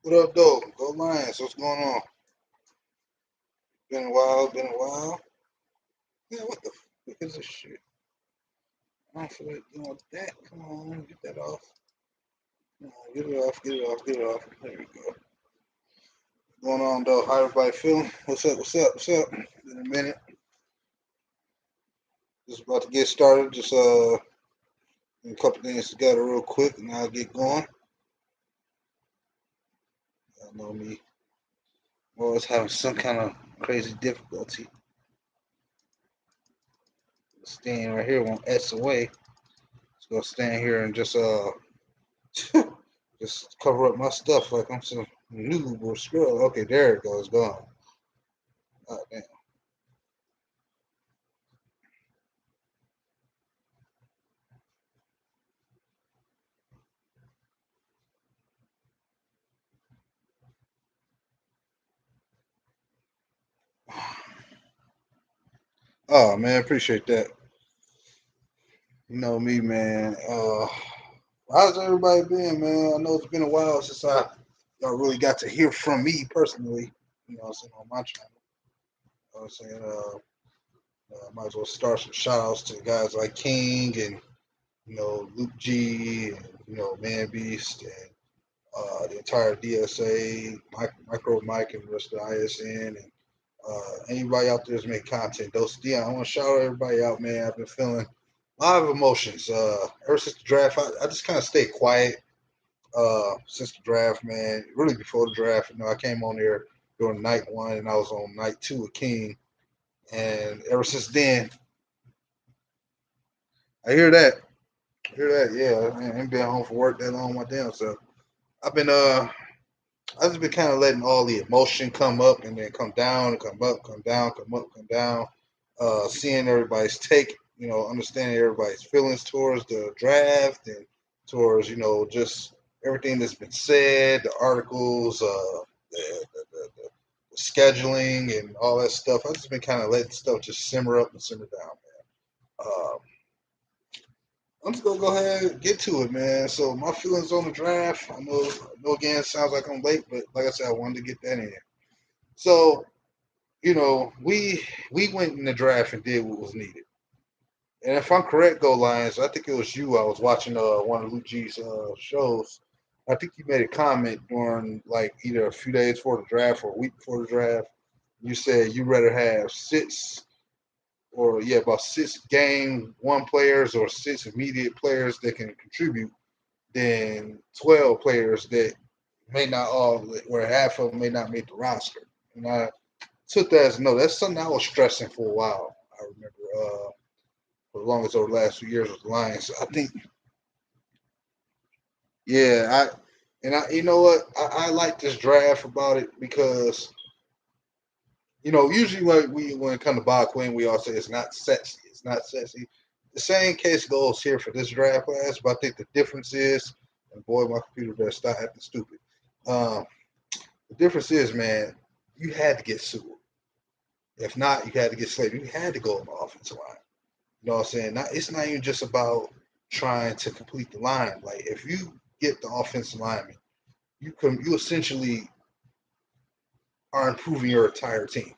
What up, though? Go Lions. What's going on? Been a while. Been a while. Yeah, what the fuck is this shit? I don't feel like doing that. Come on, get that off. Come on, get it off. Get it off. Get it off. There we go. What's going on, though? How everybody feeling? What's up? What's up? What's up? Been a minute. Just about to get started. Just get a couple things together real quick, and I'll get going. Y'all know me. I'm always having some kind of crazy difficulty. Staying right here won't S away. Just gonna stand here and just cover up my stuff like I'm some noob or scrub. Okay, there it goes, gone. Oh, damn. Oh man, appreciate that. You know me, man. How's everybody been, man? I know it's been a while since y'all really got to hear from me personally. You know what I'm saying, on my channel. You know what I'm saying? Might as well start some shout outs to guys like King and Luke G and Man Beast and the entire DSA, Micro Mike, and the rest of the ISN, and anybody out there that's making content. Those Dion, I want to shout everybody out, man. I've been feeling a lot of emotions ever since the draft. I just kind of stayed quiet since the draft, man. Really before the draft, I came on there during night one, and I was on night two with King, and ever since then, I hear that. I hear that, yeah. Man, I ain't been home for work that long, my damn self. I've been I just been kind of letting all the emotion come up and then come down and come up, come down, come up, come down. Seeing everybody's take, understanding everybody's feelings towards the draft and towards, just everything that's been said, the articles, the scheduling, and all that stuff. I've just been kind of letting stuff just simmer up and simmer down, man. I'm just gonna go ahead and get to it, man. So my feelings on the draft. I know again, it sounds like I'm late, but like I said, I wanted to get that in. So we went in the draft and did what was needed. And if I'm correct, Go Lions, I think it was you. I was watching one of Luke G's shows. I think you made a comment during like either a few days before the draft or a week before the draft. You said you rather have about six game one players or six immediate players that can contribute than 12 players that may not all, where half of them may not make the roster. And I took that as no. That's something I was stressing for a while. I remember for as long as over the last few years with the Lions. I think, yeah, you know what? I like this draft about it because usually when it comes to Bob Quinn, we all say it's not sexy. It's not sexy. The same case goes here for this draft class, but I think the difference is, and boy, my computer better stop acting stupid. Um, the difference is, man, you had to get Sewell. If not, you had to get Slater. You had to go on the offensive line. You know what I'm saying? It's not even just about trying to complete the line. Like if you get the offensive lineman, you essentially are improving your entire team.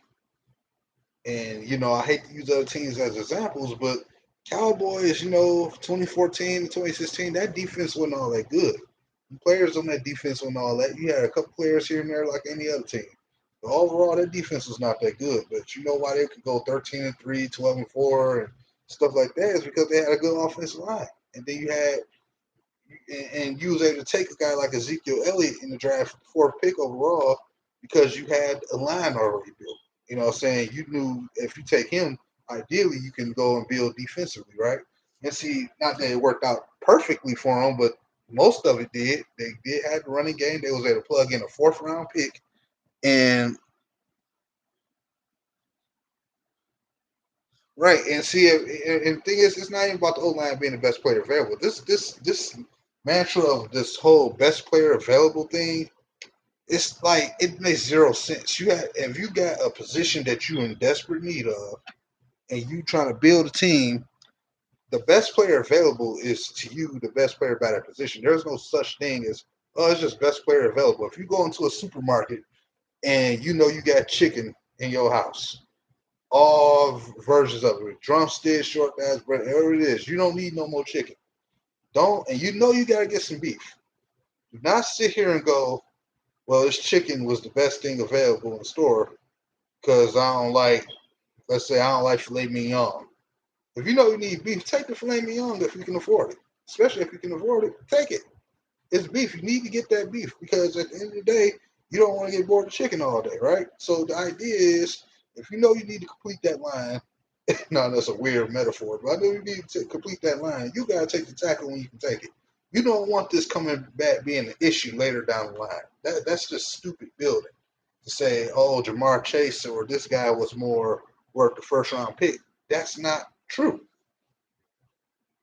And I hate to use other teams as examples, but Cowboys, 2014 to 2016, that defense wasn't all that good. The players on that defense wasn't all that. You had a couple players here and there like any other team. But overall, that defense was not that good. But you know why they could go 13-3, 12-4, and stuff like that is because they had a good offensive line. And then you was able to take a guy like Ezekiel Elliott in the draft, fourth pick overall, because you had a line already built. You know what I'm saying? You knew if you take him, ideally you can go and build defensively, right? And see, not that it worked out perfectly for them, but most of it did. They did have the running game. They was able to plug in a fourth round pick. And right, and see, and the thing is, it's not even about the O line being the best player available. This mantra of this whole best player available thing, it's like it makes zero sense. If you got a position that you're in desperate need of, and you trying to build a team, the best player available is to you the best player by that position. There's no such thing as Oh, it's just best player available. If you go into a supermarket and you know you got chicken in your house, all versions of it, drumsticks, short ass bread, whatever it is, you don't need no more chicken. Don't, and you know you gotta get some beef. Do not sit here and go, well, this chicken was the best thing available in the store because I don't like, let's say I don't like filet mignon. If you know you need beef, take the filet mignon if you can afford it. Especially if you can afford it, take it. It's beef. You need to get that beef because at the end of the day, you don't want to get bored of chicken all day, right? So the idea is, if you know you need to complete that line, no, that's a weird metaphor, but I know you need to complete that line. You gotta take the tackle when you can take it. You don't want this coming back being an issue later down the line. That's just stupid building to say, oh, Jamar Chase or this guy was more worth the first round pick. That's not true.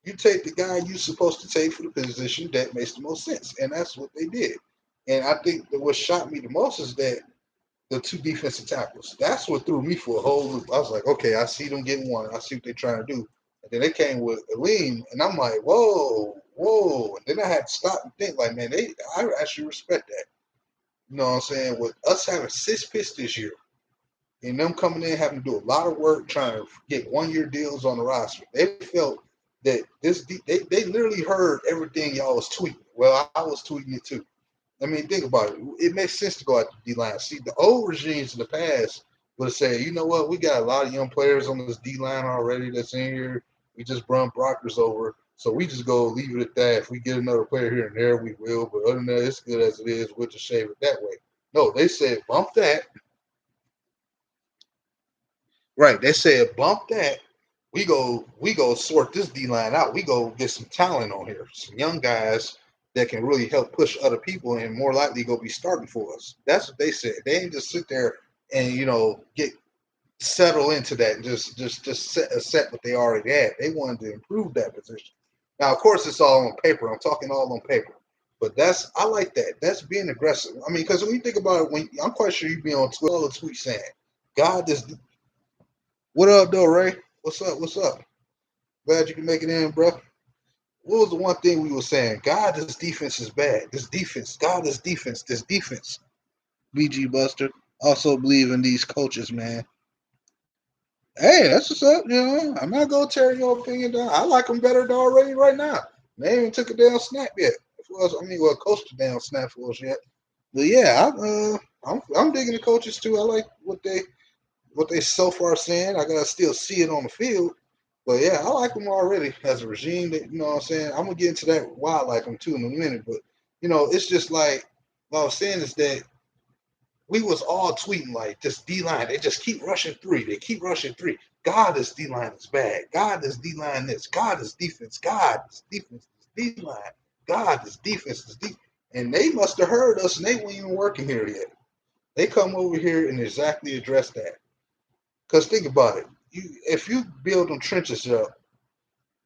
You take the guy you're supposed to take for the position that makes the most sense, and that's what they did. And I think that what shocked me the most is that the two defensive tackles. That's what threw me for a whole loop. I was like, okay, I see them getting one. I see what they're trying to do. And then they came with Aleem, and I'm like, whoa, whoa. And then I had to stop and think, like, man, I actually respect that. You know what I'm saying? With us having 6 picks this year, and them coming in having to do a lot of work trying to get 1 year deals on the roster, they felt that they literally heard everything y'all was tweeting. Well, I was tweeting it too. I mean, think about it. It makes sense to go at the D line. See, the old regimes in the past would have said, you know what, we got a lot of young players on this D line already that's in here. We just brought Brockers over. So we just go leave it at that. If we get another player here and there, we will. But other than that, it's good as it is. We'll just shave it that way. No, they said bump that. Right. They said bump that. We go sort this D line out. We go get some talent on here. Some young guys that can really help push other people and more likely go be starting for us. That's what they said. They didn't just sit there and get settle into that and just accept what they already had. They wanted to improve that position. Now, of course, it's all on paper. I'm talking all on paper. But I like that. That's being aggressive. I mean, because when you think about it, when I'm quite sure you be on Twitter, all the tweets saying, God, this what up, though, Ray? What's up? What's up? Glad you can make it in, bro. What was the one thing we were saying? God, this defense is bad. This defense, God, this defense, this defense. BG Buster. Also believe in these coaches, man. Hey, that's what's up. I'm not gonna tear your opinion down. I like them better than already right now. They ain't even took a damn snap yet. Coached a damn snap for us yet. But yeah, I'm digging the coaches too. I like what they so far saying. I gotta still see it on the field. But yeah, I like them already as a regime. That you know what I'm saying. I'm gonna get into that why I like them too in a minute. But it's just like what I was saying is that we was all tweeting like this D line. They just keep rushing three. They keep rushing three. God, this D line is bad. God, this D line this. God, this defense. God, this defense. This D line. God, this defense. This defense. And they must have heard us, and they weren't even working here yet. They come over here and exactly address that. Because think about it. If you build them trenches up,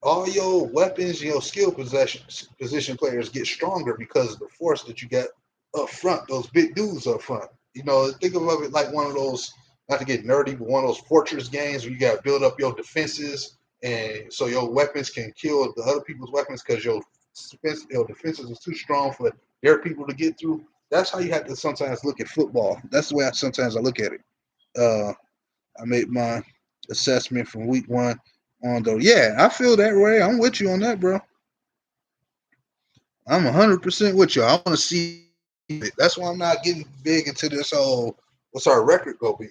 all your weapons, your skill position players get stronger because of the force that you got up front, those big dudes up front. Think of it like one of those, not to get nerdy, but one of those fortress games where you got to build up your defenses, and so your weapons can kill the other people's weapons because your defenses is too strong for their people to get through. That's how you have to sometimes look at football. That's the way sometimes I look at it. I made my assessment from week 1 on though. Yeah, I feel that way. I'm with you on that, bro. I'm 100% with you. I want to see it. That's why I'm not getting big into this whole what's our record gonna be.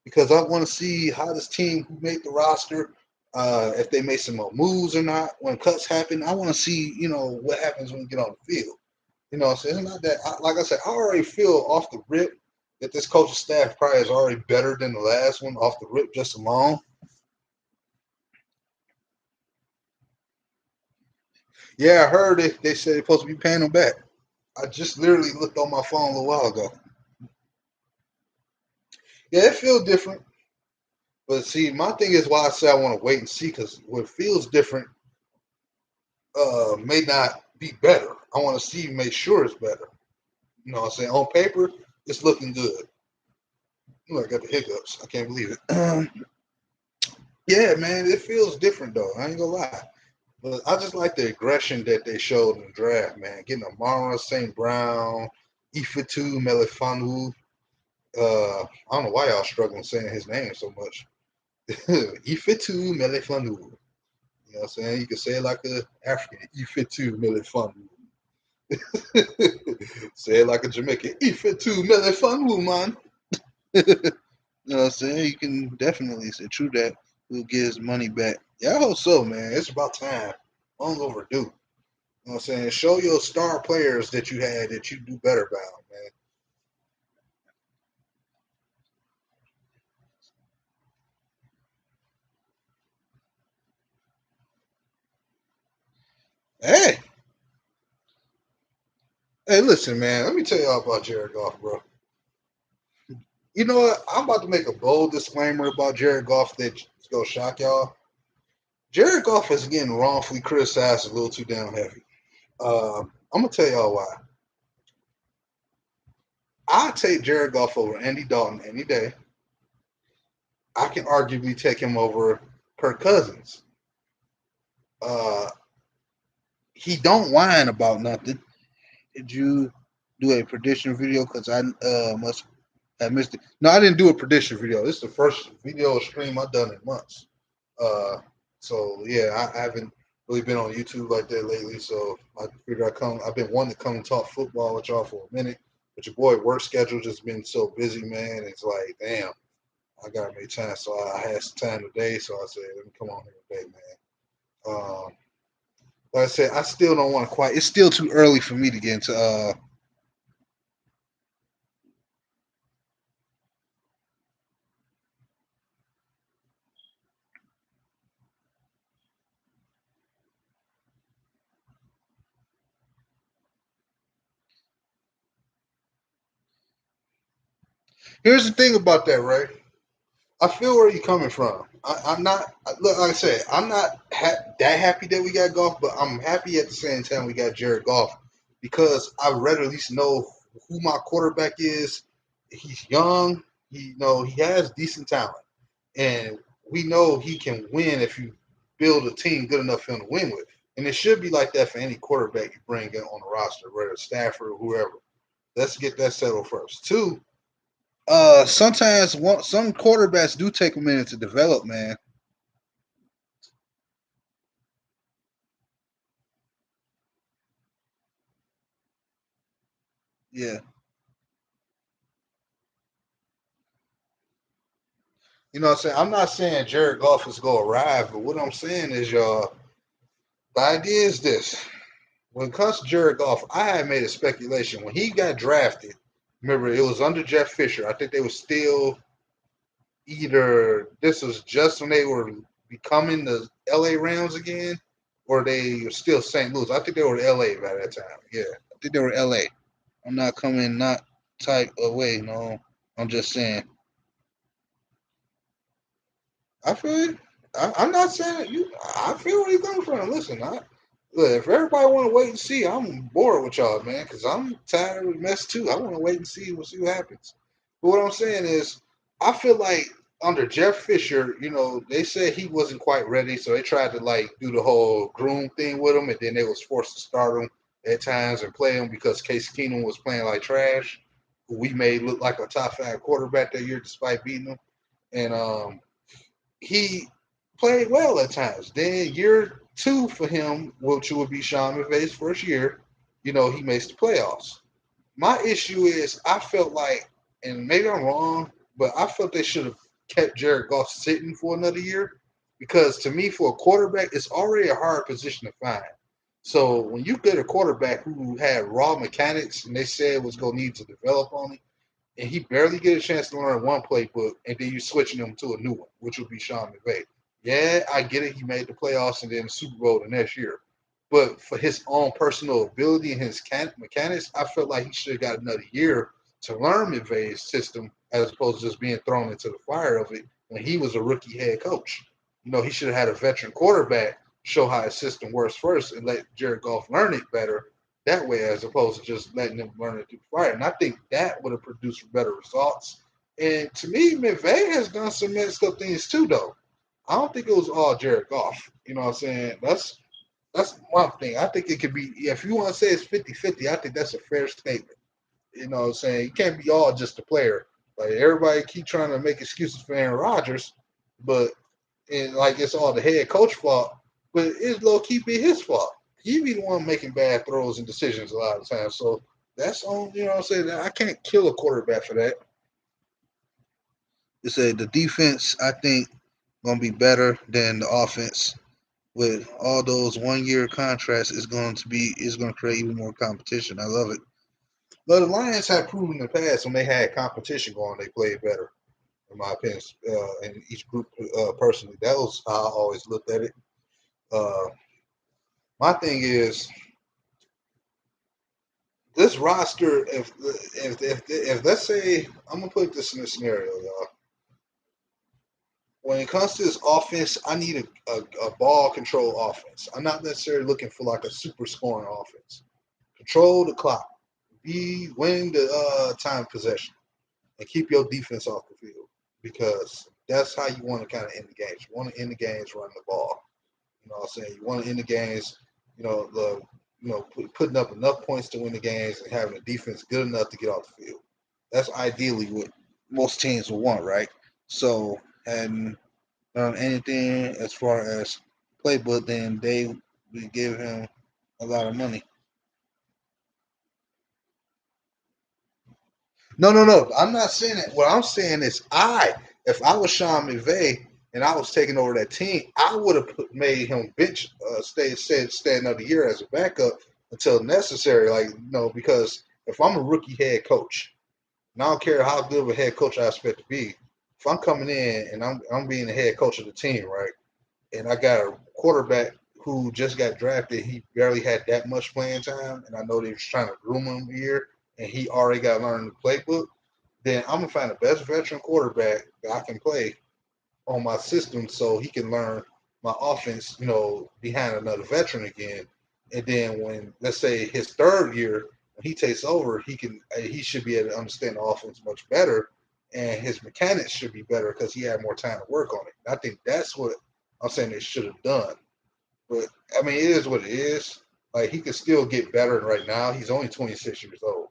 Because I want to see how this team who made the roster, if they made some more moves or not. When cuts happen, I want to see what happens when we get on the field. So it's not that. Like I said, I already feel off the rip that this coaching staff probably is already better than the last one off the rip just alone. Yeah, I heard it. They said they're supposed to be paying them back. I just literally looked on my phone a little while ago. Yeah, it feels different. But see, my thing is why I say I want to wait and see because what feels different may not be better. I want to see, make sure it's better. You know what I'm saying? On paper, it's looking good. Ooh, I got the hiccups. I can't believe it. Yeah, man, it feels different though. I ain't gonna lie. But I just like the aggression that they showed in the draft, man. Getting Amara St. Brown, Ifeatu Melifonwu. I don't know why y'all struggling saying his name so much. Ifeatu Melifonwu. You know what I'm saying? You can say it like a African. Ifeatu Melifonwu. Say it like a Jamaican. Ifeatu Melifonwu, man. You know what I'm saying? You can definitely say true that. We'll get his money back. Yeah, I hope so, man. It's about time. Long overdue. You know what I'm saying? Show your star players that you had that you do better about, man. Hey, listen, man. Let me tell y'all about Jared Goff, bro. You know what? I'm about to make a bold disclaimer about Jared Goff that's gonna shock y'all. Jared Goff is getting wrongfully criticized a little too damn heavy. I'm gonna tell y'all why. I take Jared Goff over Andy Dalton any day. I can arguably take him over Kirk Cousins. Uh, he don't whine about nothing. Did you do a prediction video? Because I must have missed it. No, I didn't do a prediction video. This is the first video stream I've done in months. Uh, so yeah, I haven't really been on YouTube like that lately. So I figured I've been wanting to come and talk football with y'all for a minute, but your boy work schedule just been so busy, man. It's like, damn, I gotta make time. So I had some time today, so I said, let me come on here today, man. Like I said, I still don't want to quite. It's still too early for me to get into. Here's the thing about that, right? I feel where you're coming from. I'm not look like I said. I'm not that happy that we got Goff, but I'm happy at the same time we got Jared Goff because I'd rather at least know who my quarterback is. He's young. He has decent talent, and we know he can win if you build a team good enough for him to win with. And it should be like that for any quarterback you bring in on the roster, whether it's Stafford or whoever. Let's get that settled first. Two, sometimes some quarterbacks do take a minute to develop, man. Yeah. You know what I'm saying? I'm not saying Jared Goff is going to arrive, but what I'm saying is, y'all, the idea is this. When it comes to Jared Goff, I had made a speculation. When he got drafted, remember, it was under Jeff Fisher. I think they were still either, this was just when they were becoming the LA Rams again, or they were still St. Louis. I think they were LA by that time. Yeah. I think they were LA. I'm not coming, not type away, no. I'm just saying. I feel you. I'm not saying you. I feel where you're coming from. Listen, look, if everybody want to wait and see, I'm bored with y'all, man, because I'm tired of the mess too. I want to wait and see. We'll see what happens. But what I'm saying is, I feel like under Jeff Fisher, they said he wasn't quite ready, so they tried to like do the whole groom thing with him, and then they was forced to start him at times and play him because Case Keenum was playing like trash, who we made look like a top 5 quarterback that year despite beating him. And he played well at times. Then year 2 for him, which would be Sean McVay's first year, he makes the playoffs. My issue is I felt like, and maybe I'm wrong, but I felt they should have kept Jared Goff sitting for another year because to me, for a quarterback, it's already a hard position to find. So when you get a quarterback who had raw mechanics and they said was going to need to develop on it, and he barely get a chance to learn one playbook, and then you switching him to a new one, which would be Sean McVay. Yeah, I get it. He made the playoffs and then the Super Bowl the next year. But for his own personal ability and his mechanics, I felt like he should have got another year to learn McVay's system as opposed to just being thrown into the fire of it when he was a rookie head coach. He should have had a veteran quarterback show how his system works first and let Jared Goff learn it better that way as opposed to just letting them learn it through fire. And I think that would have produced better results. And to me, McVay has done some messed up things too, though. I don't think it was all Jared Goff. You know what I'm saying? That's one thing. I think it could be, if you want to say it's 50-50, I think that's a fair statement. You know what I'm saying? You can't be all just a player. Like everybody keep trying to make excuses for Aaron Rodgers, but and like it's all the head coach fault, but it's low key be his fault. He be the one making bad throws and decisions a lot of times. So that's on, you know what I'm saying? I can't kill a quarterback for that. You say the defense, I think, gonna be better than the offense. With all those 1 year contracts, is gonna create even more competition. I love it. But the Lions have proven in the past when they had competition going, they played better. In my opinion, in each group personally, that was how I always looked at it. Uh, my thing is this roster. If let's say I'm gonna put this in a scenario, y'all. When it comes to this offense, I need a ball control offense. I'm not necessarily looking for like a super scoring offense. Control the clock, be win the time possession, and keep your defense off the field because that's how you want to kind of end the games. You want to end the games running the ball. You know what I'm saying? You want to end the games, putting up enough points to win the games and having a defense good enough to get off the field. That's ideally what most teams will want, right? So, and anything as far as playbook, then they would give him a lot of money. No, no, no. I'm not saying that. What I'm saying is, if I was Sean McVay and I was taking over that team, I would have made him bench, stay another year as a backup until necessary. Like, because if I'm a rookie head coach, and I don't care how good of a head coach I expect to be, if I'm coming in and I'm being the head coach of the team, right, and I got a quarterback who just got drafted, he barely had that much playing time, and I know they was trying to groom him here, and he already got to learn the playbook, then I'm gonna find the best veteran quarterback that I can play on my system so he can learn my offense, behind another veteran again. And then when let's say his third year, when he takes over, he should be able to understand the offense much better, and his mechanics should be better because he had more time to work on it. I think that's what I'm saying they should have done. But I mean, it is what it is. Like he can still get better right now. He's only 26 years old.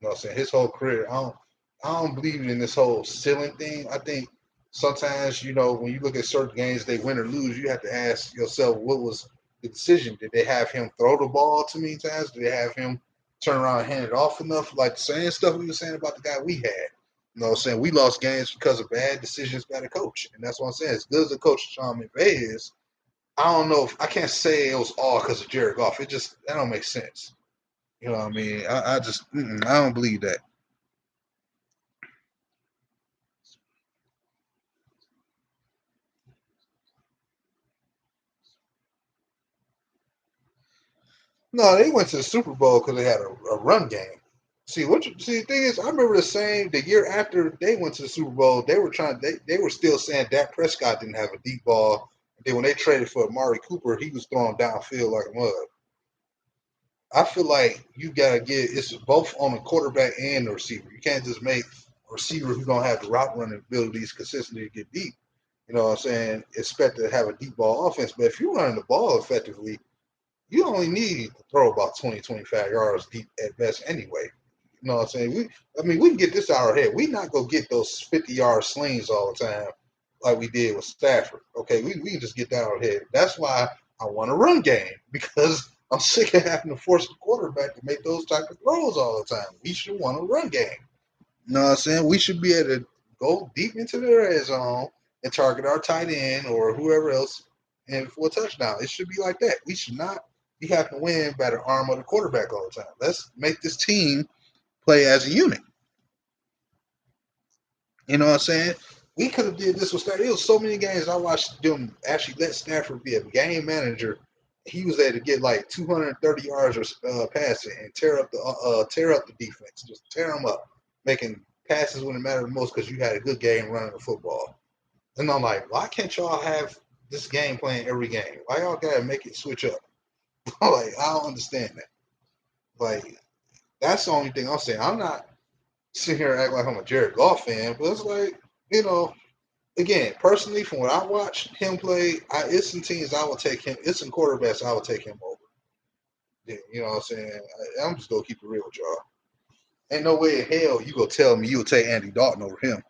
You know what I'm saying? His whole career, I don't believe in this whole ceiling thing. I think sometimes, when you look at certain games, they win or lose, you have to ask yourself, what was the decision? Did they have him throw the ball too many times? Did they have him turn around and hand it off enough? Like the same stuff we were saying about the guy we had. You know what I'm saying? We lost games because of bad decisions by the coach. And that's what I'm saying. As good as the coach Sean McVay is, I don't know if I can't say it was all because of Jared Goff. That don't make sense. You know what I mean? I just I don't believe that. No, they went to the Super Bowl because they had a run game. The thing is, I remember the year after they went to the Super Bowl, they were still saying Dak Prescott didn't have a deep ball. And then when they traded for Amari Cooper, he was throwing downfield like a mud. I feel like you gotta get it's both on the quarterback and the receiver. You can't just make a receiver who don't have the route running abilities consistently to get deep. You know what I'm saying? Expect to have a deep ball offense. But if you're running the ball effectively, you only need to throw about 20, 25 yards deep at best anyway. You know what I'm saying? We can get this out of our head. We not gonna get those 50-yard slings all the time like we did with Stafford. Okay, we can just get that out of our head. That's why I want a run game because I'm sick of having to force the quarterback to make those type of throws all the time. We should want a run game. You know what I'm saying? We should be able to go deep into the red zone and target our tight end or whoever else and for a touchdown. It should be like that. We should not be having to win by the arm of the quarterback all the time. Let's make this team play as a unit. You know what I'm saying? We could have did this with Stafford. There was so many games I watched them actually let Stafford be a game manager. He was able to get like 230 yards or passing and tear up the defense, just tear them up, making passes when it mattered the most because you had a good game running the football. And I'm like, why can't y'all have this game playing every game? Why y'all gotta make it switch up? Like, I don't understand that. Like, that's the only thing I'm saying. I'm not sitting here acting like I'm a Jared Goff fan, but it's like, you know, again, personally, from what I watched him play, it's some teams I would take him. It's some quarterbacks I would take him over. You know what I'm saying? I'm just gonna keep it real with y'all. Ain't no way in hell you gonna tell me you'll take Andy Dalton over him.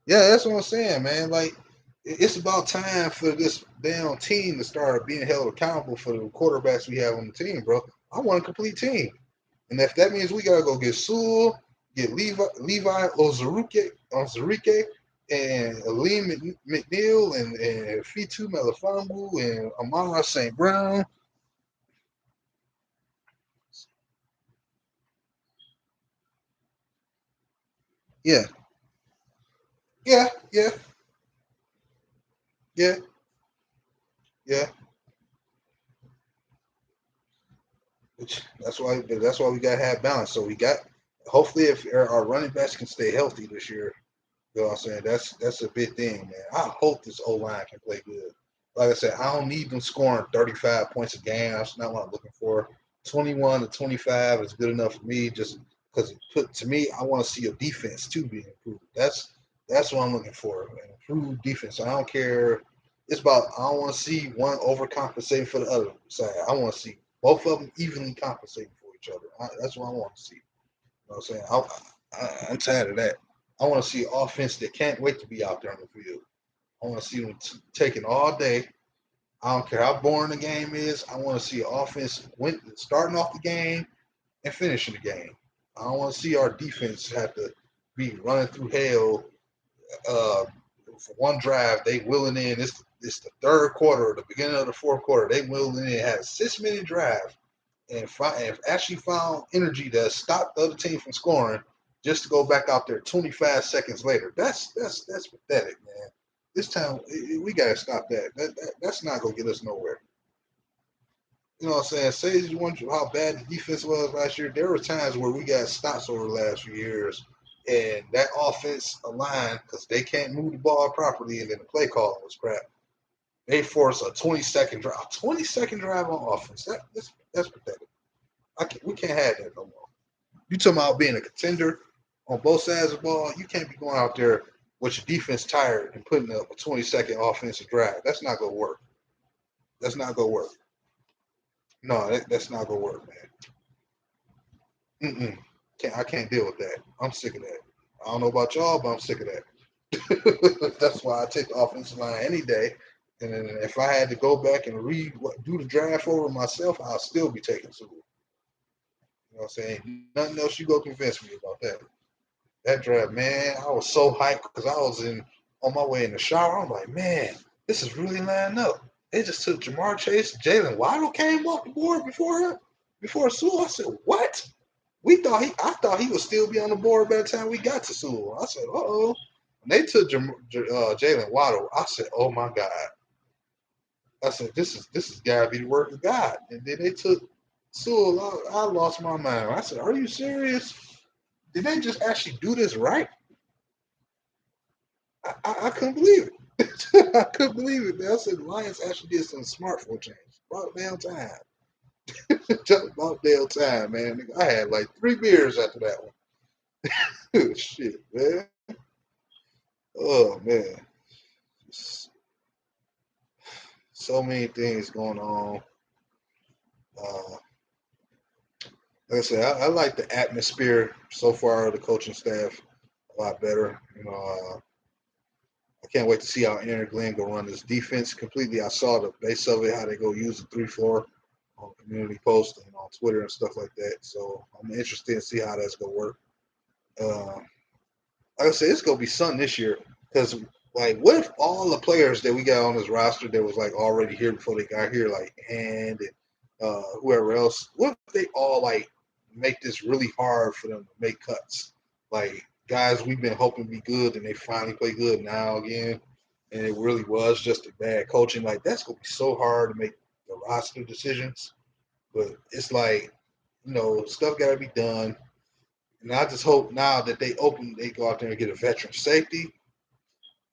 Yeah, that's what I'm saying, man. Like, it's about time for this damn team to start being held accountable for the quarterbacks we have on the team, bro. I want a complete team. And if that means we gotta go get Sewell, get Levi Ozarike, and Aleem McNeil, and Fitu Melifonwu, and Amara St. Brown. Yeah, yeah, yeah, yeah, yeah. That's why we gotta have balance. So we got hopefully if our running backs can stay healthy this year, you know what I'm saying? That's a big thing, man. I hope this O line can play good. Like I said, I don't need them scoring 35 points a game. That's not what I'm looking for. 21 to 25 is good enough for me. Just because to me, I want to see a defense too be improved. That's what I'm looking for. An improved defense. I don't care. It's about I don't want to see one overcompensating for the other side. I want to see both of them evenly compensating for each other. That's what I want to see. You know what I'm saying? I'm tired of that. I want to see offense that can't wait to be out there on the field. I want to see them taking all day. I don't care how boring the game is. I want to see offense starting off the game and finishing the game. I don't want to see our defense have to be running through hell uh, for one drive. They willing in. It's the third quarter, the beginning of the fourth quarter. They willing in. Had a 6-minute drive and actually found energy to stop the other team from scoring just to go back out there 25 seconds later. That's pathetic, man. This time we gotta stop that. That's not gonna get us nowhere. You know what I'm saying? Say you wonder how bad the defense was last year. There were times where we got stops over the last few years, and that offense aligned because they can't move the ball properly, and then the play calling was crap. They force a 20-second drive on offense. That's pathetic. We can't have that no more. You talking about being a contender on both sides of the ball? You can't be going out there with your defense tired and putting up a 20-second offensive drive. That's not gonna work. That's not gonna work. No, that's not gonna work, man. I can't deal with that. I'm sick of that. I don't know about y'all, but I'm sick of that. That's why I take the offensive line any day. And then if I had to go back and do the draft over myself, I'll still be taking Sewell. You know what I'm saying? Nothing else you go convince me about that. That draft, man, I was so hyped because I was on my way in the shower. I'm like, man, this is really lining up. They just took Jamar Chase. Jalen Waddle came off the board before Sewell. I said, what? I thought he would still be on the board by the time we got to Sewell. I said, uh-oh. When they took Jalen Waddle, I said, oh my God. I said, this is gotta be the work of God. And then they took Sewell. I lost my mind. I said, are you serious? Did they just actually do this right? I couldn't believe it. I couldn't believe it, man. I said the Lions actually did some smartphone change. About damn time. Just about damn time, man. I had like 3 beers after that one. Shit, man. Oh man. So many things going on. Uh, like I said, I like the atmosphere so far of the coaching staff a lot better. I can't wait to see how Aaron Glenn go run this defense completely. I saw the base of it, how they go use the 3-4 on community post and on Twitter and stuff like that. So I'm interested to see how that's gonna work. Uh, like I said, it's gonna be something this year because like, what if all the players that we got on this roster that was like already here before they got here, like Hand and whoever else, what if they all like make this really hard for them to make cuts? Like guys we've been hoping to be good and they finally play good now again, and it really was just a bad coaching. Like that's gonna be so hard to make the roster decisions, but it's like stuff got to be done. And I just hope now that they go out there and get a veteran safety.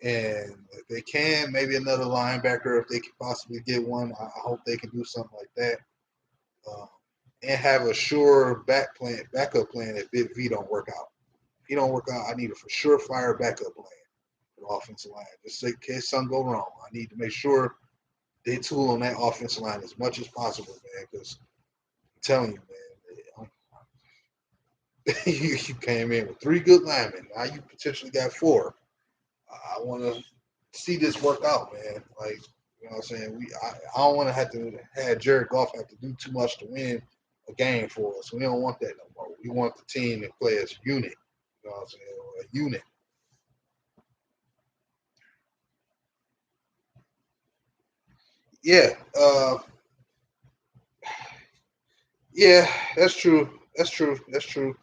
And if they can, maybe another linebacker if they could possibly get one. I hope they can do something like that. Uh, and have a sure backup plan if Big V don't work out. If he don't work out, I need a for sure fire backup plan for the offensive line. Just in case something go wrong. I need to make sure they tool on that offensive line as much as possible, man. Because I'm telling you, man, you came in with 3 good linemen. Now you potentially got 4. I want to see this work out, man. Like, you know what I'm saying? I don't want to have Jared Goff have to do too much to win a game for us. We don't want that no more. We want the team to play as a unit. You know what I'm saying? A unit. Yeah. Yeah, that's true. That's true. That's true.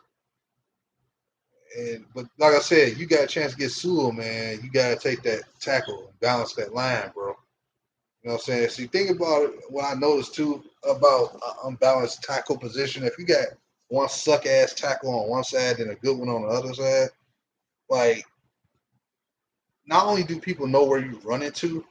And but like I said, you got a chance to get Sewell, man. You gotta take that tackle and balance that line, bro. You know what I'm saying? See, think about it. What I noticed too about unbalanced tackle position. If you got one suck ass tackle on one side and a good one on the other side, like not only do people know where you run into,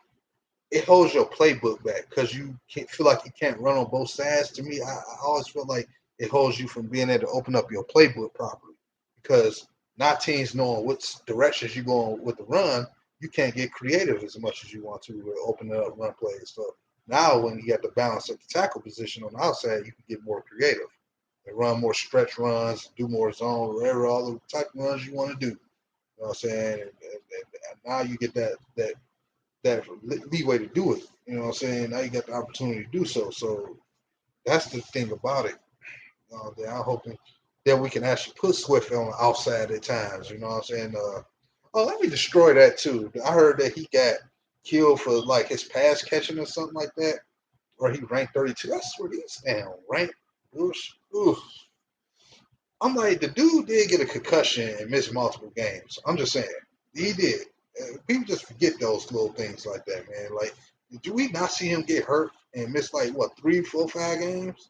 it holds your playbook back because you can't feel like you can't run on both sides. To me, I always feel like it holds you from being able to open up your playbook properly because not teams knowing which directions you're going with the run, you can't get creative as much as you want to with opening up run plays. So now when you got the balance at the tackle position on the outside, you can get more creative and run more stretch runs, do more zone, whatever, all the type of runs you want to do. You know what I'm saying? And now you get that leeway to do it. You know what I'm saying? Now you got the opportunity to do so. So that's the thing about it. That I'm hoping that we can actually put Swift on the outside at times. You know what I'm saying? Oh, let me destroy that too. I heard that he got killed for like his pass catching or something like that, or he ranked 32. That's what he's down ranked. Oof. I'm like, the dude did get a concussion and miss multiple games. I'm just saying, he did. People just forget those little things like that, man. Like, do we not see him get hurt and miss like what 3, 4, 5 games?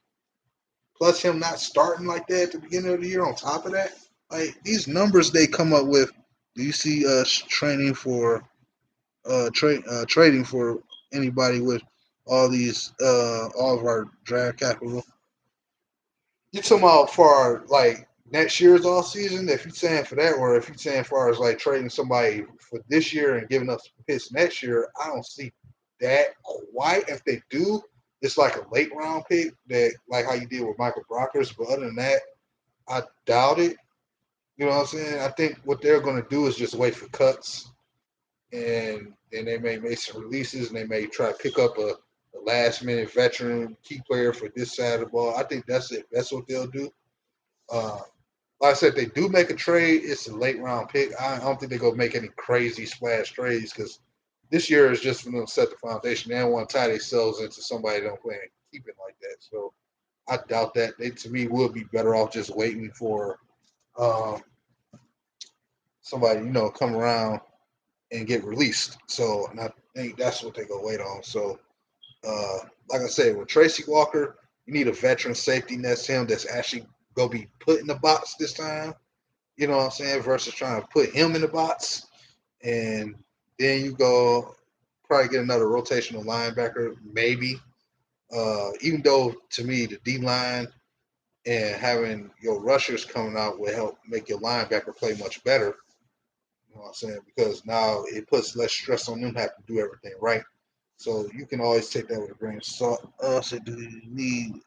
Plus him not starting like that at the beginning of the year. On top of that, like these numbers they come up with. Do you see us training for trading for anybody with all of our draft capital? You talking about for like next year's all season? If you're saying for that, or if you're saying far as like trading somebody for this year and giving us picks next year, I don't see that quite. If they do, it's like a late round pick that like how you did with Michael Brockers. But other than that, I doubt it. You know what I'm saying? I think what they're going to do is just wait for cuts, and then they may make some releases, and they may try to pick up a last minute veteran key player for this side of the ball. I think that's it. That's what they'll do. Uh, like I said, they do make a trade. It's a late round pick. I don't think they're gonna make any crazy splash trades because this year is just for them to set the foundation. They don't want to tie themselves into somebody they don't plan on keeping like that. So I doubt that. They to me would be better off just waiting for um, somebody come around and get released. So and I think that's what they go wait on. So like I said, with Tracy Walker, you need a veteran safety next to him that's actually gonna be put in the box this time. You know what I'm saying? Versus trying to put him in the box, and then you go probably get another rotational linebacker, maybe. Even though to me the D line and having your rushers coming out will help make your linebacker play much better. You know what I'm saying? Because now it puts less stress on them having to do everything right. So you can always take that with a grain of salt. So do you need?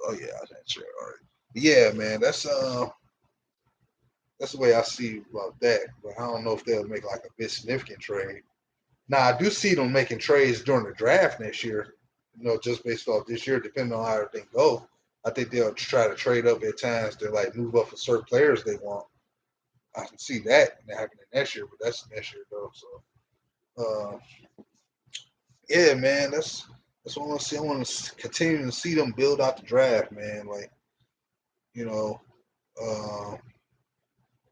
Oh yeah, that's sure. All right. Yeah, man, that's the way I see about that. But I don't know if they'll make like a big significant trade. Now I do see them making trades during the draft next year. Just based off this year, depending on how everything go. I think they'll try to trade up at times to like move up for certain players they want. I can see that happening next year, but that's next year though. So yeah, man, that's what I want to see. I want to continue to see them build out the draft, man. Like you know, uh,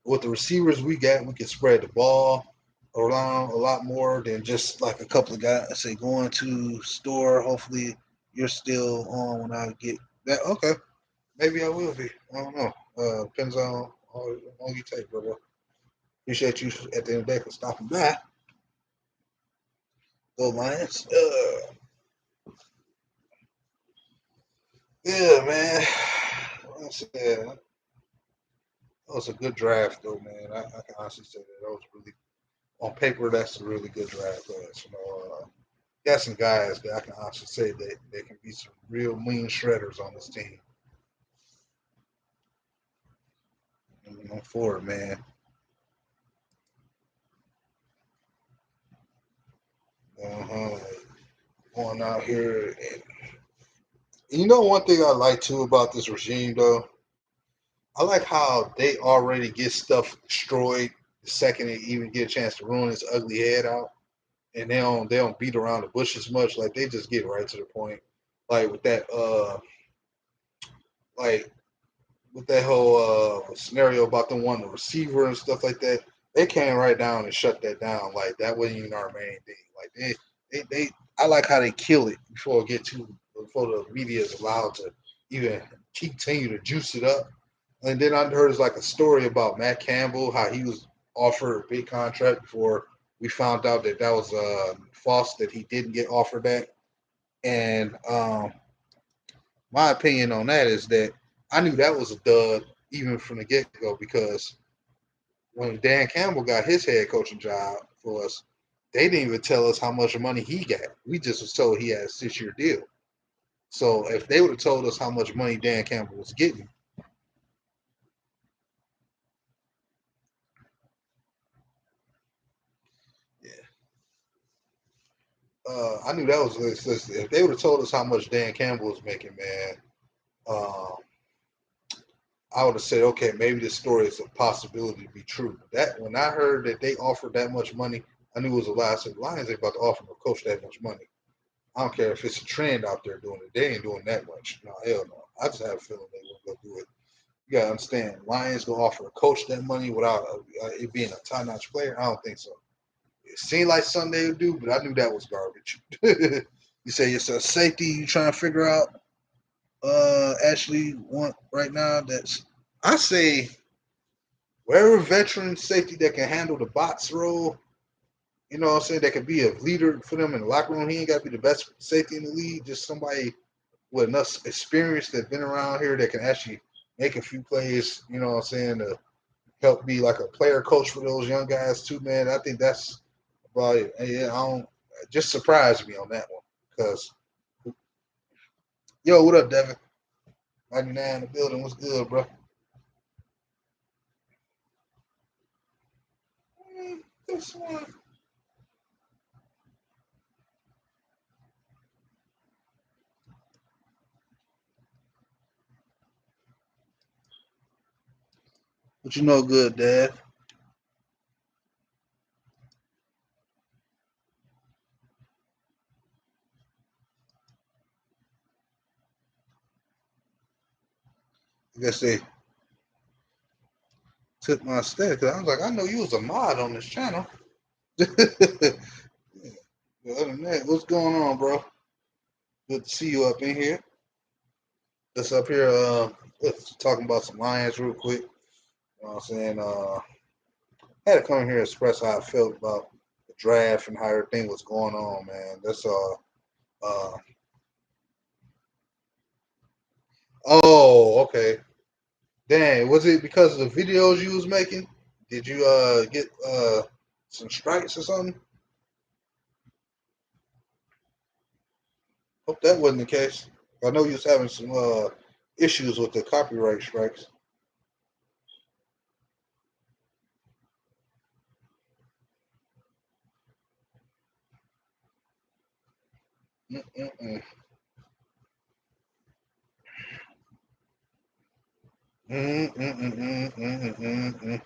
with the receivers we got, we can spread the ball around a lot more than just like a couple of guys. I say going to store. Hopefully, you're still on when I get that. Okay, maybe I will be. I don't know. Depends on how long you take, brother. Appreciate you at the end of the day for stopping by. Go Lions. Yeah, man. Like I said, that was a good draft, though, man. I can honestly say that was really on paper. That's a really good draft class. got some guys that I can honestly say that they can be some real mean shredders on this team. I'm for it, man. Uh-huh. Going out here, and you know one thing I like too about this regime, though. I like how they already get stuff destroyed the second they even get a chance to ruin its ugly head out, and they don't beat around the bush as much. Like they just get right to the point. Like with that like with that whole scenario about them wanting the receiver and stuff like that, they came right down and shut that down. Like that wasn't even our main thing. Like they I like how they kill it before the media is allowed to even continue to juice it up. And then I heard like a story about Matt Campbell, how he was offered a big contract before we found out that was false, that he didn't get offered that. And my opinion on that is that I knew that was a dud even from the get go, because when Dan Campbell got his head coaching job for us, they didn't even tell us how much money he got. We just was told he had a 6-year deal. So if they would have told us how much money Dan Campbell was getting, yeah, I knew that was. If they would have told us how much Dan Campbell was making, man, um, I would have said, okay, maybe this story is a possibility to be true. That when I heard that they offered that much money, I knew it was a lie. I said, Lions ain't about to offer a coach that much money. I don't care if it's a trend out there doing it. They ain't doing that much. No, hell no. I just have a feeling they won't go do it. You gotta understand, Lions gonna offer a coach that money without it being a top-notch player. I don't think so. It seemed like Sunday would do, but I knew that was garbage. You say it's a safety you trying to figure out actually want right now. That's I say wherever veteran safety that can handle the box role, you know what I'm saying, that can be a leader for them in the locker room. He ain't got to be the best safety in the league, just somebody with enough experience that's been around here that can actually make a few plays, you know what I'm saying, to help be like a player coach for those young guys too, man. I think that's about it. And yeah, I don't just surprised me on that one. Because yo, what up, Devin? 99 in the building. What's good, bro? This one. What you know good, Dad? I guess they took my step because I was like, I know you was a mod on this channel. Other than that, what's going on, bro? Good to see you up in here. Let's up here. Let's talking about some Lions real quick. You know what I'm saying? I had to come here and express how I felt about the draft and how everything was going on, man. That's all. Oh, okay. Dang, was it because of the videos you was making? Did you get some strikes or something? Hope that wasn't the case. I know you was having some issues with the copyright strikes. Mm-mm-mm. Mm-mm-mm-mm-mm-mm-mm.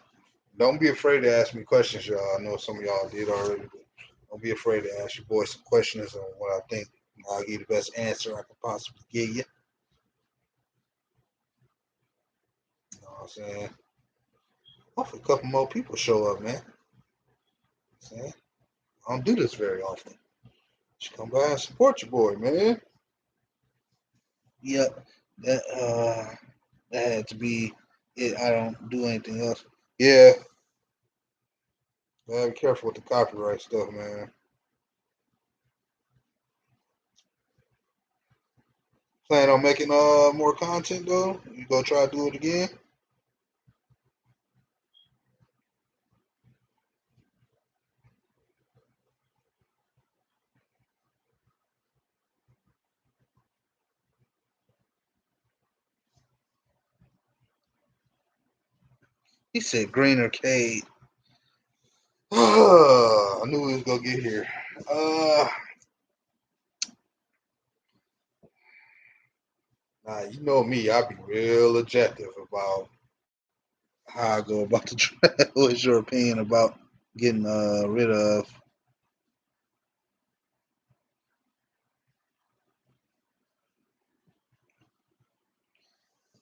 Don't be afraid to ask me questions, y'all. I know some of y'all did already, but don't be afraid to ask your boy some questions on what I think. I'll give you the best answer I can possibly give you. You know what I'm saying? Hopefully, a couple more people show up, man. See? I don't do this very often. Just come by and support your boy, man. Yep, that had to be it. I don't do anything else. Yeah, gotta be careful with the copyright stuff, man. Plan on making more content though. You go try to do it again. He said green arcade. I knew we was gonna get here. Nah, you know me. I be real objective about how I go about the draft. What's your opinion about getting rid of?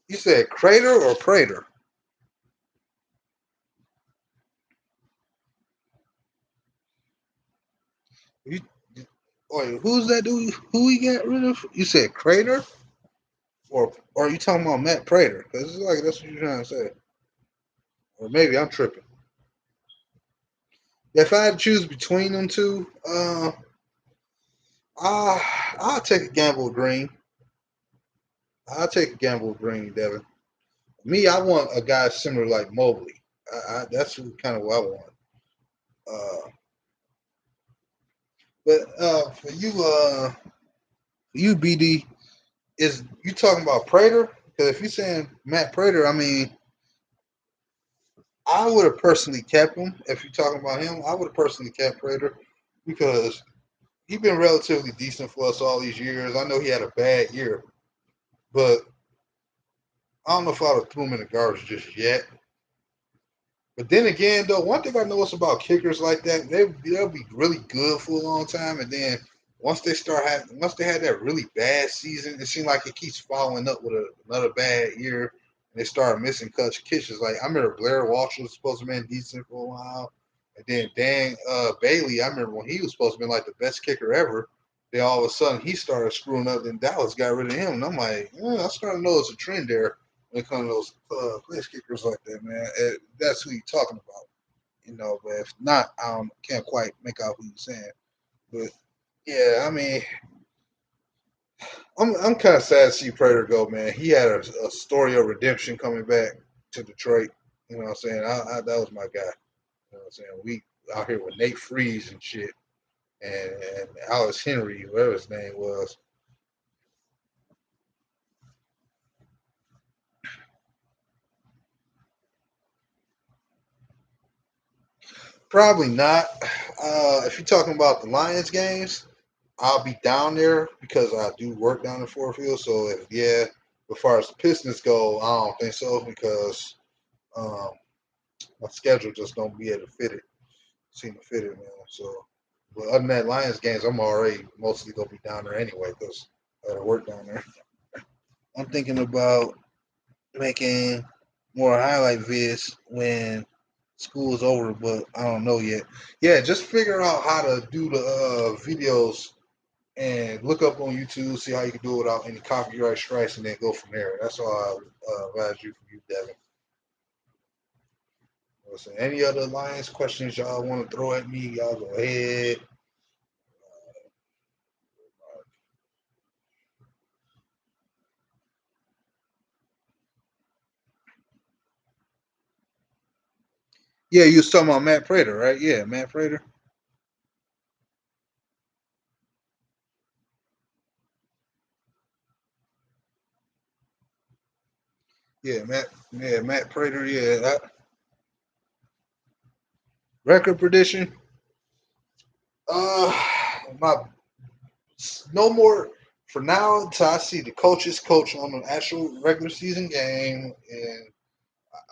You said crater or Prater? You, wait, who's that dude? Who we got rid of? You said crater, or are you talking about Matt Prater? Because it's like that's what you're trying to say. Or maybe I'm tripping. If I had to choose between them two, I'll take a gamble with Green. I'll take a gamble with Green, Devin. Me, I want a guy similar like Mobley. That's kind of what I want. Uh, but for you, BD, is you talking about Prater? Because if you're saying Matt Prater, I mean, I would have personally kept him. If you're talking about him, I would have personally kept Prater because he's been relatively decent for us all these years. I know he had a bad year, but I don't know if I would have threw him in the garbage just yet. But then again, though, one thing I notice about kickers like that, they'll be really good for a long time, and then once they had that really bad season, it seems like it keeps following up with another bad year, and they start missing catches. Like I remember Blair Walsh was supposed to be decent for a while, and then Dan Bailey, I remember when he was supposed to be like the best kicker ever. Then all of a sudden he started screwing up, and Dallas got rid of him, and I'm like, I started to notice a trend there when it comes to those place kickers like that, man. That's who you're talking about, But if not, I can't quite make out who you're saying. But yeah, I mean, I'm kind of sad to see Prater go, man. He had a story of redemption coming back to Detroit. You know what I'm saying? That was my guy. You know what I'm saying? We out here with Nate Freeze and shit, and Alex Henry, whatever his name was. Probably not. If you're talking about the Lions games, I'll be down there because I do work down in Fort Field. So as far as the Pistons go, I don't think so because um, my schedule just don't be able to seem to fit it, man. So, but other than that, Lions games, I'm already mostly gonna be down there anyway because I gotta work down there. I'm thinking about making more highlight vids when school's over, but I don't know yet. Yeah, just figure out how to do the videos and look up on YouTube, see how you can do it without any copyright strikes, and then go from there. That's all I advise you from you, Devin. Listen, any other Lions questions y'all want to throw at me, y'all go ahead. Yeah, you was talking about Matt Prater, right? Yeah, Matt Prater. Matt Prater. Yeah, record prediction. Uh, my no more for now until I see the coaches coach on an actual regular season game, and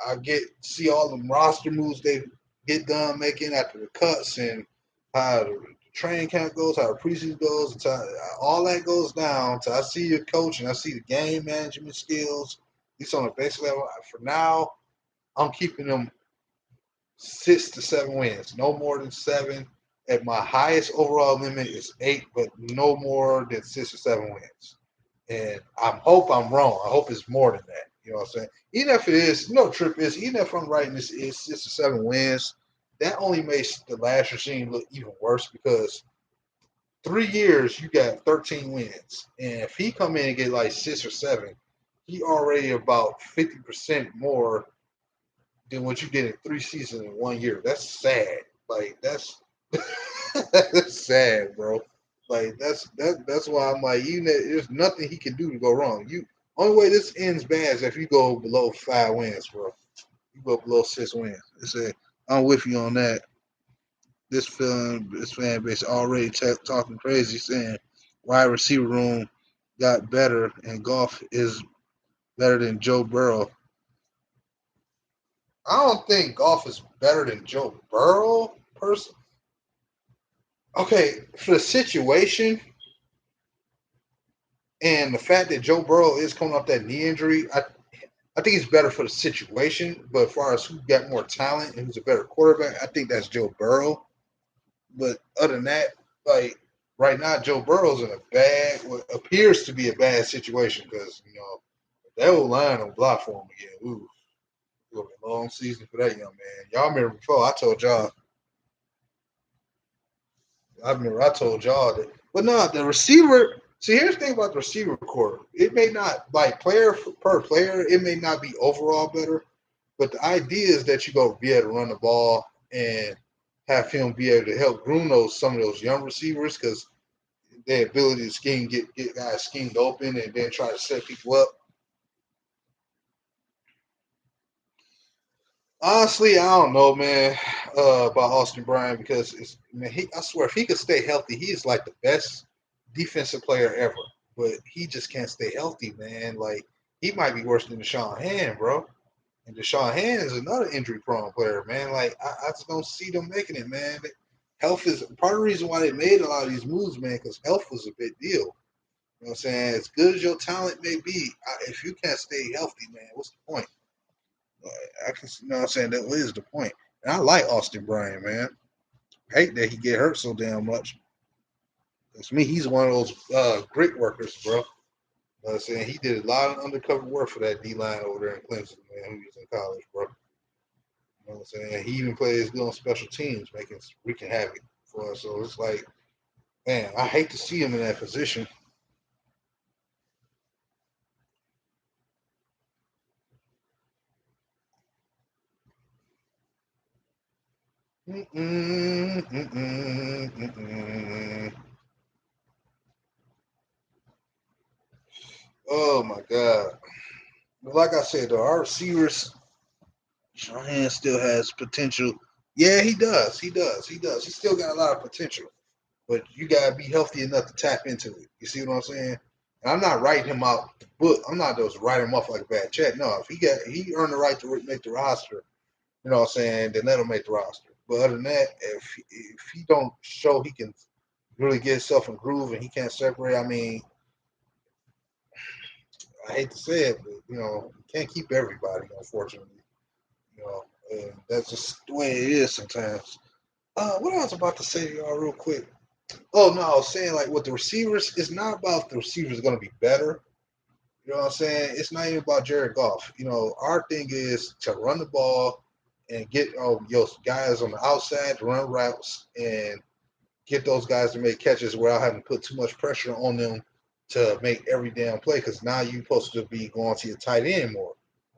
I get see all the roster moves they get done making after the cuts and how the training camp goes, how the preseason goes, until all that goes down. Until I see your coach and I see the game management skills, at least on a basic level. For now, I'm keeping them 6 to 7 wins, no more than seven. At my highest overall limit is 8, but no more than 6 or 7 wins. And I hope I'm wrong. I hope it's more than that. You know what I'm saying? Even if it is, trip is, even if I'm writing this is 6 or 7 wins, that only makes the last regime look even worse because 3 years you got 13 wins. And if he come in and get like 6 or 7, he already about 50% more than what you did in 3 seasons in 1 year. That's sad. Like that's that's sad, bro. Like that's why I'm like, even if there's nothing he can do to go wrong. You only way this ends bad is if you go below 5 wins, bro. You go below 6 wins. They say I'm with you on that. This fan base already talking crazy, saying wide receiver room got better and Goff is better than Joe Burrow. I don't think Goff is better than Joe Burrow, person. Okay, for the situation and the fact that Joe Burrow is coming off that knee injury, I think he's better for the situation. But as far as who got more talent and who's a better quarterback, I think that's Joe Burrow. But other than that, like right now, Joe Burrow's in a bad, what appears to be a bad situation because that old line will block for him again. Ooh, it'll be a long season for that young man. Y'all remember before I told y'all. I remember I told y'all that. But no, the receiver. See, here's the thing about the receiver core. It may not like player per player. It may not be overall better, but the idea is that you go be able to run the ball and have him be able to help groom some of those young receivers because their ability to get guys schemed open and then try to set people up. Honestly, I don't know, man, about Austin Bryant because I swear if he could stay healthy, he is like the best defensive player ever. But he just can't stay healthy, man. Like he might be worse than Deshaun Hand, bro. And Deshaun Hand is another injury-prone player, man. Like I just don't see them making it, man. Health is part of the reason why they made a lot of these moves, man. Because health was a big deal. You know what I'm saying? As good as your talent may be, if you can't stay healthy, man, what's the point? I can, you know what I'm saying? That is the point. And I like Austin Bryant, man. I hate that he get hurt so damn much. Because me, he's one of those grit workers, bro. You know what I'm saying? He did a lot of undercover work for that D line over there in Clemson, man, who was in college, bro. You know what I'm saying? He even plays good on special teams, wreaking havoc for us. So it's like, man, I hate to see him in that position. Mm-mm, mm-mm, mm-mm. Oh my God. But like I said, though, our receivers, Shahan still has potential. Yeah, he does. He does. He does. He still got a lot of potential. But you gotta be healthy enough to tap into it. You see what I'm saying? And I'm not writing him out the book. I'm not just writing him off like a bad check. No, if he earned the right to make the roster, you know what I'm saying, then let him make the roster. But other than that, if he don't show he can really get himself in groove and he can't separate, I mean, I hate to say it, but you can't keep everybody, unfortunately. You know, and that's just the way it is sometimes. What I was about to say to y'all real quick. Oh no, I was saying like with the receivers, it's not about the receivers going to be better. You know what I'm saying? It's not even about Jared Goff. Our thing is to run the ball and get your guys on the outside to run routes and get those guys to make catches without having to put too much pressure on them to make every damn play. Because now you're supposed to be going to your tight end more,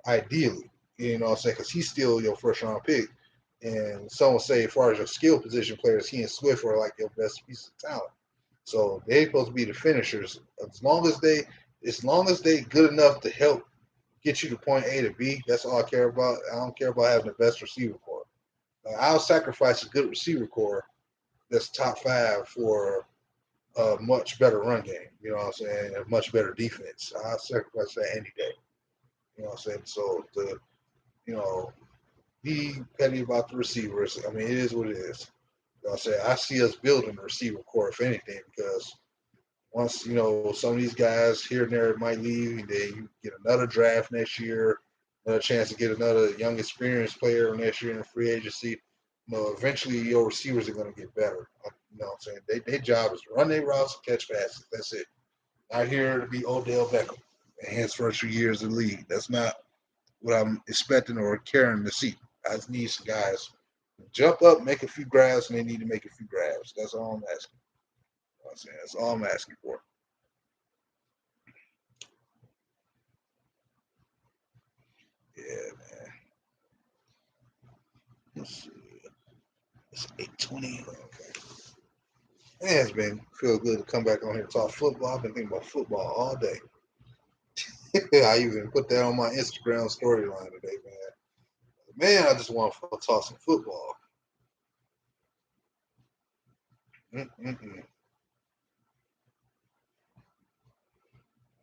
ideally. You know what I'm saying? Because he's still your first round pick. And some will say, as far as your skill position players, he and Swift are like your best piece of talent. So they're supposed to be the finishers. As long as they good enough to help get you to point A to B, that's all I care about. I don't care about having the best receiver core. I'll sacrifice a good receiver core that's top five for a much better run game. You know what I'm saying? A much better defense. I'll sacrifice that any day. You know what I'm saying? So you know, be petty about the receivers. I mean, it is what it is. You know what I'm saying? I see us building a receiver core, if anything, because once, some of these guys here and there might leave, and then you get another draft next year, another chance to get another young, experienced player next year in free agency. Eventually your receivers are going to get better. You know what I'm saying? Their job is to run their routes and catch passes. That's it. Not here to be Odell Beckham in his first few years in the league. That's not what I'm expecting or caring to see. I just need some guys jump up, make a few grabs, and they need to make a few grabs. That's all I'm asking. You know what I'm saying? That's all I'm asking for. Yeah, man. Let's see. It's 8:20. Okay. It has been feel good to come back on here and talk football. I've been thinking about football all day. I even put that on my Instagram storyline today, man. Man, I just want to toss some football. Mm-mm-mm.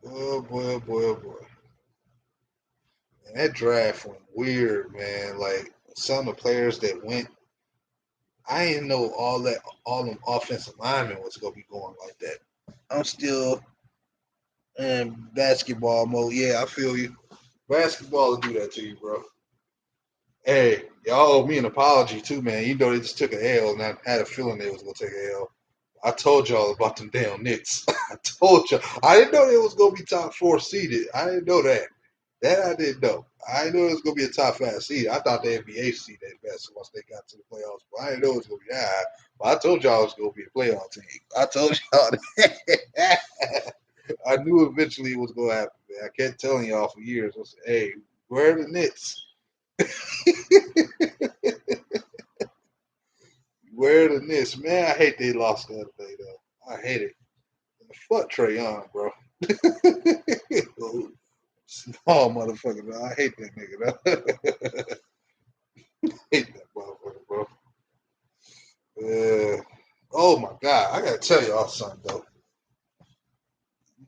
Oh boy, oh boy, oh boy. And that draft went weird, man. Like some of the players that went, I didn't know all them offensive linemen was gonna be going like that. I'm still in basketball mode. Yeah, I feel you. Basketball will do that to you, bro. Hey, y'all owe me an apology too, man. You know they just took an L, and I had a feeling they was gonna take an L. I told y'all about them damn Knicks. I told y'all. I didn't know they was gonna be top four seeded. I didn't know that. That I didn't know. I didn't know it was gonna be a top five seed. I thought they'd be 8 seed at best once they got to the playoffs. But I didn't know it was gonna be that high. But I told y'all it was gonna be a playoff team. I told y'all that. I knew eventually it was gonna happen, man. I kept telling y'all for years. I said, hey, where are the Knicks? Where are the Knicks? Man, I hate they lost the other day though. I hate it. Fuck Trae Young, bro. Small motherfucker, bro. I hate that nigga, though. Hate that motherfucker, bro. Oh my god, I gotta tell y'all something though.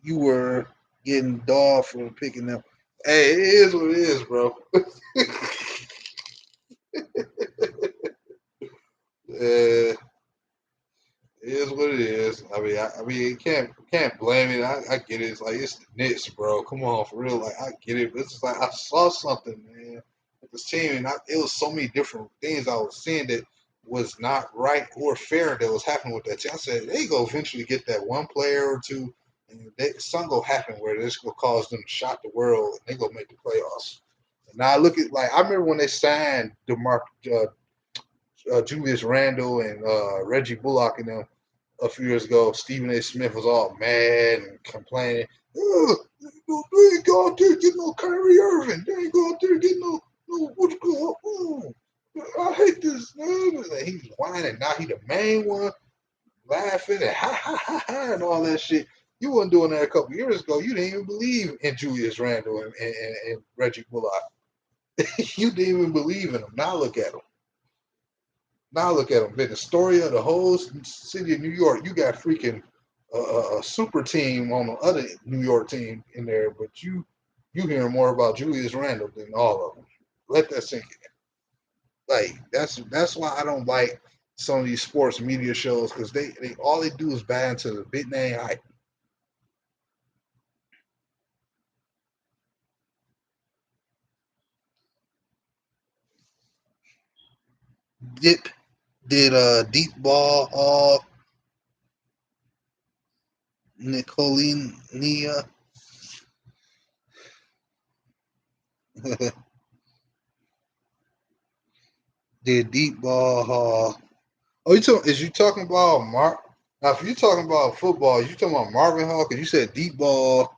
You were getting dogged for picking them. Hey, it is what it is, bro. uh, It is what it is. I mean, you can't blame it. I get it. It's like it's the Knicks, bro. Come on, for real. Like I get it. But it's just like I saw something, man, with this team, and it was so many different things I was seeing that was not right or fair that was happening with that team. I said they go eventually get that one player or two, and something gonna happen where this gonna cause them to shock the world, and they gonna make the playoffs. And now I look at like I remember when they signed Julius Randle and Reggie Bullock and them a few years ago. Stephen A. Smith was all mad and complaining. They ain't go out there get no Kyrie Irving. They ain't go out there get no what's going on. I hate this. Man. He was whining. Now he the main one, laughing and ha ha ha ha and all that shit. You wasn't doing that a couple years ago. You didn't even believe in Julius Randle and Reggie Bullock. You didn't even believe in them. Now look at them. Now look at them. Been the story of the whole city of New York. You got freaking a super team on the other New York team in there, but you hear more about Julius Randle than all of them. Let that sink in. Like that's why I don't like some of these sports media shows because they all they do is buy into the big name hype. Dip did deep ball all Nicolinia. Did deep ball. Oh, is you talking about Mark? Now, if you're talking about football, you talking about Marvin Hall? Because you said deep ball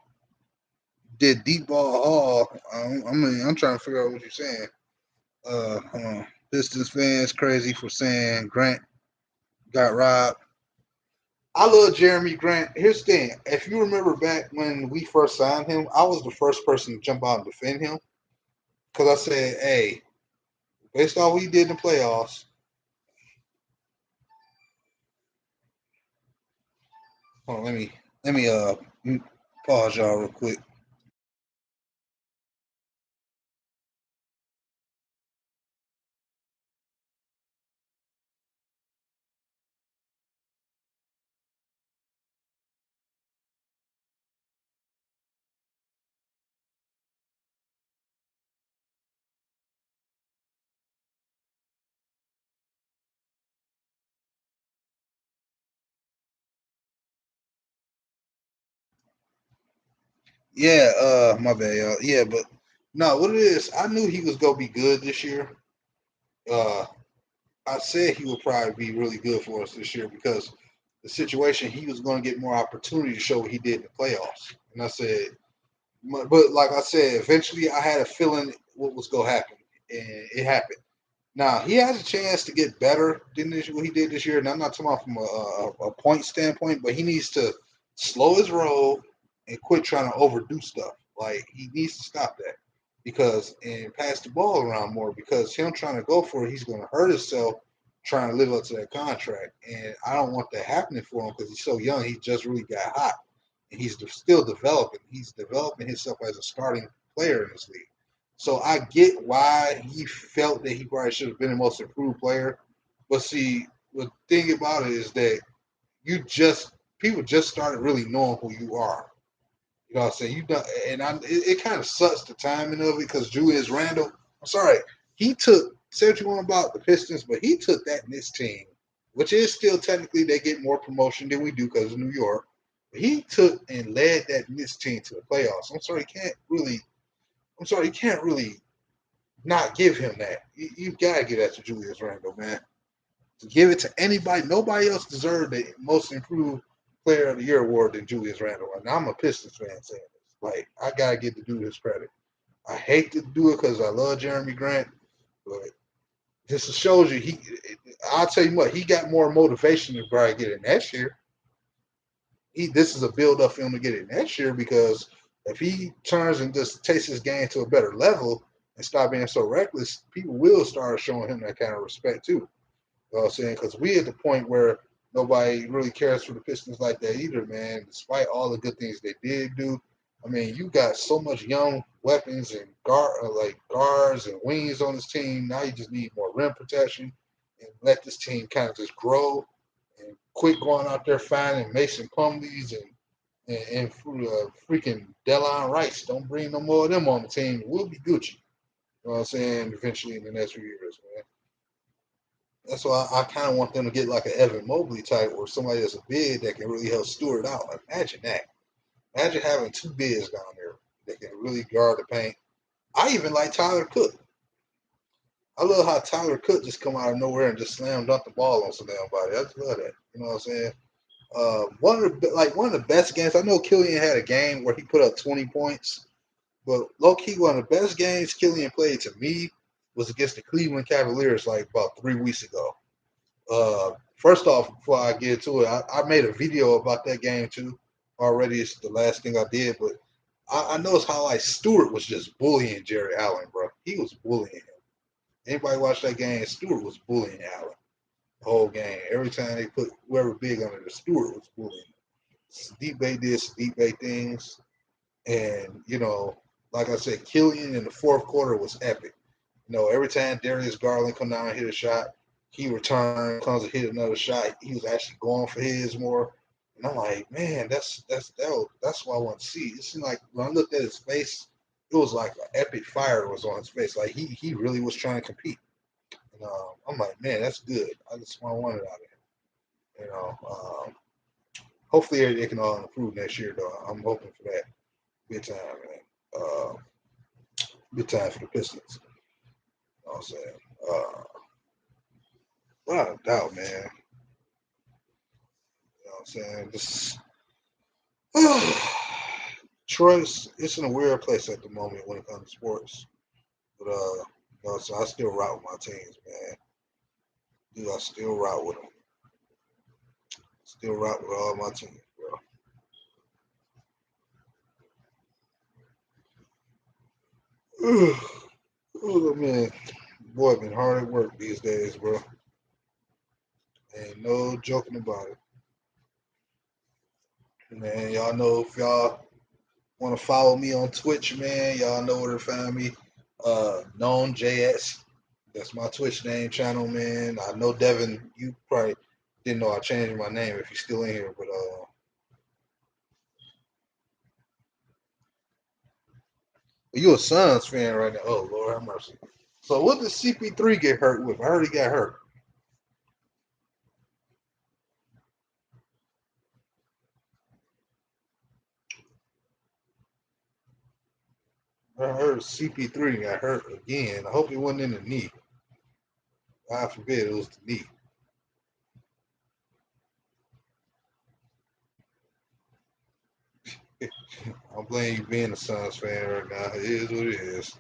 did deep ball Hall. I mean, I'm trying to figure out what you're saying. Hold on. Pistons fans crazy for saying Grant got robbed. I love Jeremy Grant. Here's the thing: if you remember back when we first signed him, I was the first person to jump out and defend him because I said, "Hey, based on what he did in the playoffs." Hold on, let me pause y'all real quick. Yeah, my bad, y'all. Yeah, but no, what it is, I knew he was gonna be good this year. Uh, I said he would probably be really good for us this year because the situation he was going to get more opportunity to show what he did in the playoffs. And I said, but like I said, eventually I had a feeling what was going to happen, and it happened. Now he has a chance to get better than what he did this year, and I'm not talking about from a point standpoint, but he needs to slow his roll and quit trying to overdo stuff. Like he needs to stop that. and pass the ball around more because him trying to go for it, he's going to hurt himself trying to live up to that contract. And I don't want that happening for him because he's so young. He just really got hot and he's still developing. He's developing himself as a starting player in this league. So I get why he felt that he probably should have been the most improved player. But see, the thing about it is that you just people just started really knowing who you are. You know what I'm saying? You done, and it kind of sucks the timing of it because Julius Randle. I'm sorry, he took. Say what you want about the Pistons, but he took that Knicks team, which is still technically they get more promotion than we do because of New York. He took and led that Knicks team to the playoffs. I'm sorry, you can't really. I'm sorry, you can't really not give him that. You gotta give that to Julius Randle, man. To give it to anybody, nobody else deserved the most improved player of the year award than Julius Randle. And I'm a Pistons fan saying this. Like, I gotta give the dude his credit. I hate to do it because I love Jeremy Grant, but this shows you I'll tell you what, he got more motivation to probably get it next year. This is a build up for him to get it next year because if he turns and just takes his game to a better level and stop being so reckless, people will start showing him that kind of respect too. You know what I'm saying? Because we at the point where nobody really cares for the Pistons like that either, man. Despite all the good things they did do, I mean, you got so much young weapons and guards and wings on this team. Now you just need more rim protection and let this team kind of just grow and quit going out there finding Mason Plumlees and freaking Delon Rice. Don't bring no more of them on the team. We'll be Gucci. You know what I'm saying? Eventually in the next few years, man. That's why I kind of want them to get like an Evan Mobley type or somebody that's a big that can really help steward out. Imagine that. Imagine having two bigs down there that can really guard the paint. I even like Tyler Cook. I love how Tyler Cook just come out of nowhere and just slam dunk the ball on some damn body. I just love that. You know what I'm saying? One of the best games. I know Killian had a game where he put up 20 points, but low key one of the best games Killian played to me was against the Cleveland Cavaliers like about 3 weeks ago. First off, before I get to it, I made a video about that game too. Already, it's the last thing I did, but I noticed how like Stewart was just bullying Jerry Allen, bro. He was bullying him. Anybody watch that game? Stewart was bullying Allen the whole game. Every time they put whoever big under the Stewart was bullying him. Deep Bay did some Deep Bay things, and like I said, Killian in the fourth quarter was epic. Every time Darius Garland come down and hit a shot, he returned, comes and hit another shot. He was actually going for his more. And I'm like, man, that's what I want to see. It seemed like when I looked at his face, it was like an epic fire was on his face. Like he really was trying to compete. And I'm like, man, that's good. I just want it out of him. Hopefully they can all improve next year, though. I'm hoping for that. Good time, man. Good time for the Pistons. You know what I'm saying? Without a doubt, man. You know what I'm saying? This Detroit, it's in a weird place at the moment when it comes to sports. But so I still route with my teams, man. Dude, I still route with them. Still route with all my teams, bro. Oh man, boy, been hard at work these days, bro. Ain't no joking about it. Man, y'all know if y'all want to follow me on Twitch, man, y'all know where to find me. Known JS. That's my Twitch name channel, man. I know Devin, you probably didn't know I changed my name if you're still in here, but you a Suns fan right now. Oh Lord have mercy. So what did CP3 get hurt with? I heard he got hurt. I heard CP3 got hurt again. I hope it wasn't in the knee. God forbid it was the knee. I blame you being a Suns fan right now. It is what it is.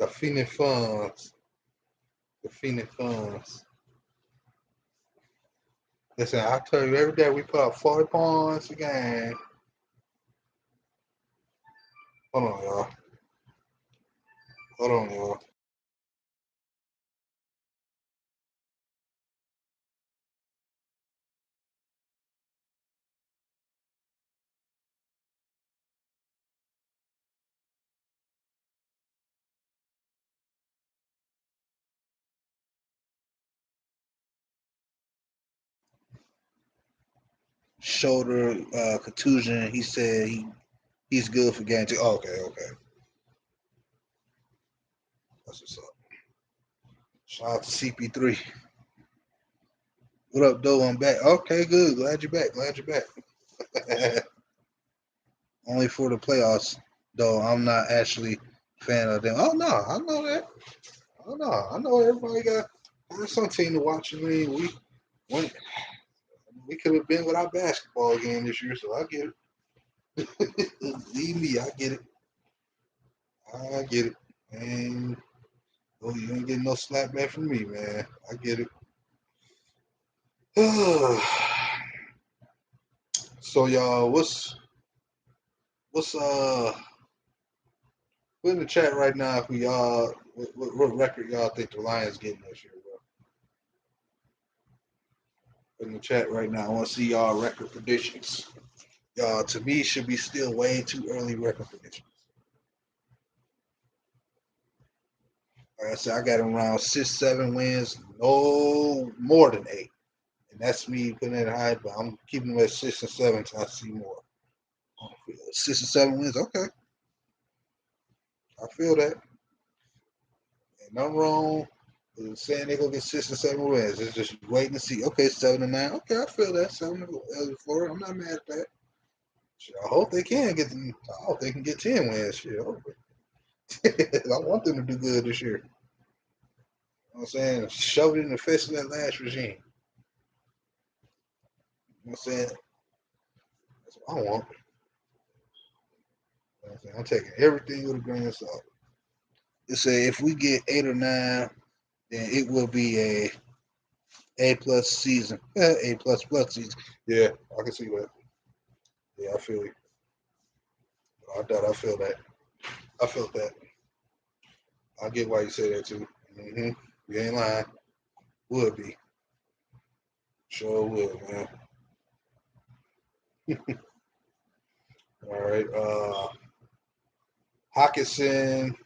The Phoenix Funds. The Phoenix Funds. Listen, I tell you every day we put up 40 points a game. Hold on, y'all. Hold on, y'all. Shoulder contusion. He said he's good for game two. Oh, okay. That's what's up. Shout out to CP3. What up, Doe? I'm back. Okay, good. Glad you're back. Only for the playoffs, though. I'm not actually a fan of them. Oh no, I know that. Oh no, I know everybody got some team to watch. I mean, we could have been without basketball again this year, so I get it. Leave me, I get it. I get it. And oh, you ain't getting no slap back from me, man. I get it. So y'all, what's put in the chat right now if we what record y'all think the Lions getting this year, bro? Put in the chat right now. I want to see y'all record predictions. Y'all, to me, should be still way too early record predictions. Like I said, I got them around 6, 7 wins, no more than 8. And that's me putting it high, but I'm keeping them at 6 and 7 until I see more. 6 and 7 wins, okay. I feel that. Ain't nothing wrong with saying they're gonna get 6 and 7 wins. It's just waiting to see. Okay, 7 and 9. Okay, I feel that. 7 and 4. I'm not mad at that. Shit, I hope they can get them. I hope they can get 10 wins. Shit, I want them to do good this year. You know what I'm saying? Shove it in the face of that last regime. You know what I'm saying? That's what I want. You know what I'm saying? I'm taking everything with a grain of salt. They say if we get 8 or 9, then it will be A plus season. A plus season. Yeah, I can see that. Yeah, I feel you. I feel that. I felt that. I get why you say that too. Mm-hmm. You ain't lying. Would be. Sure would, man. All right. Hawkinson,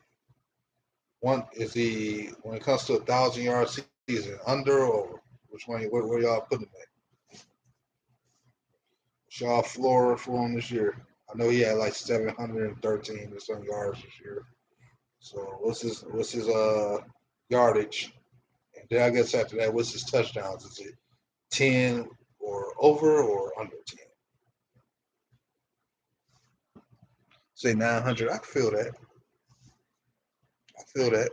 one is he when it comes to 1,000 yard season, under or over? Which one? Where y'all putting him at? Shaw floor for him this year. I know he had like 713 or some yards this year. So what's his yardage? And then I guess after that, what's his touchdowns? Is it 10 or over or under 10? Say 900. I can feel that. I feel that.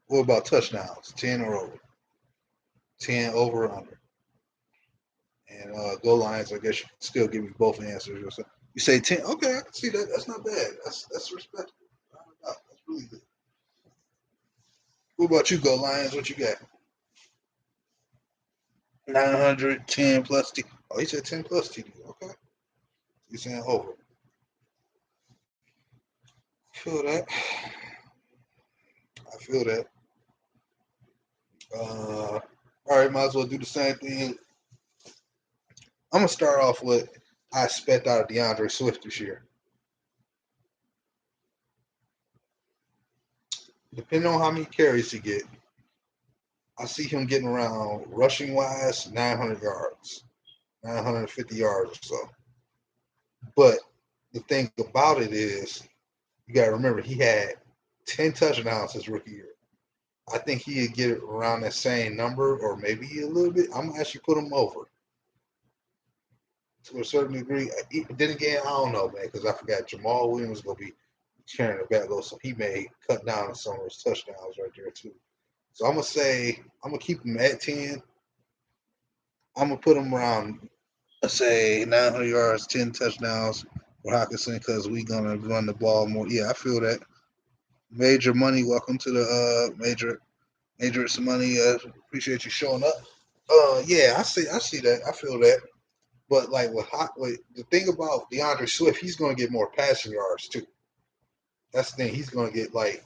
What about touchdowns? 10 or over? 10 over or under? And goal lines, I guess you can still give me both answers. Or something. You say 10. Okay, I can see that. That's not bad. That's respectable. That's really good. What about you, Go Lions? What you got? 910 plus T. Oh, he said 10 plus TD. Okay. He's saying over. I feel that. I feel that. All right, might as well do the same thing. I'm going to start off with I expect out of DeAndre Swift this year. Depending on how many carries he get, I see him getting around rushing wise 900 yards, 950 yards or so. But the thing about it is, you got to remember he had 10 touchdowns his rookie year. I think he'd get around that same number or maybe a little bit. I'm gonna actually put him over to a certain degree. Then again, I don't know, man, because I forgot Jamal Williams gonna be carrying the back low, so he may cut down on some of his touchdowns right there too. So I'm gonna keep him at 10. I'm gonna put him around, let's say 900 yards, 10 touchdowns for Hawkinson because we gonna run the ball more. Yeah, I feel that. Major money, welcome to the major some money. Appreciate you showing up. Yeah, I see that. I feel that. But like with the thing about DeAndre Swift, he's going to get more passing yards too. That's the thing. He's going to get like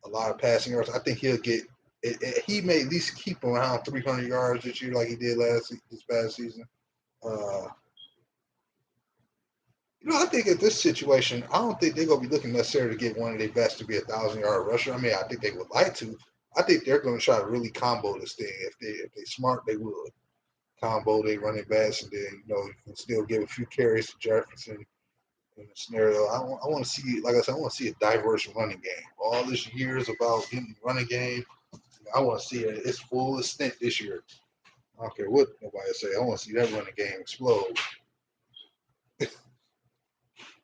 a lot of passing yards. I think he'll get. He may at least keep around 300 yards this year, like he did this past season. Uh, I think at this situation, I don't think they're going to be looking necessarily to get one of their best to be 1,000 yard rusher. I mean, I think they would like to. I think they're going to try to really combo this thing. If they smart, they would combo they running backs, and then you can still give a few carries to Jefferson in the scenario. I want to see, like I said, I want to see a diverse running game. All this years about getting running game, I want to see it its full extent this year. I don't care what nobody say. I want to see that running game explode.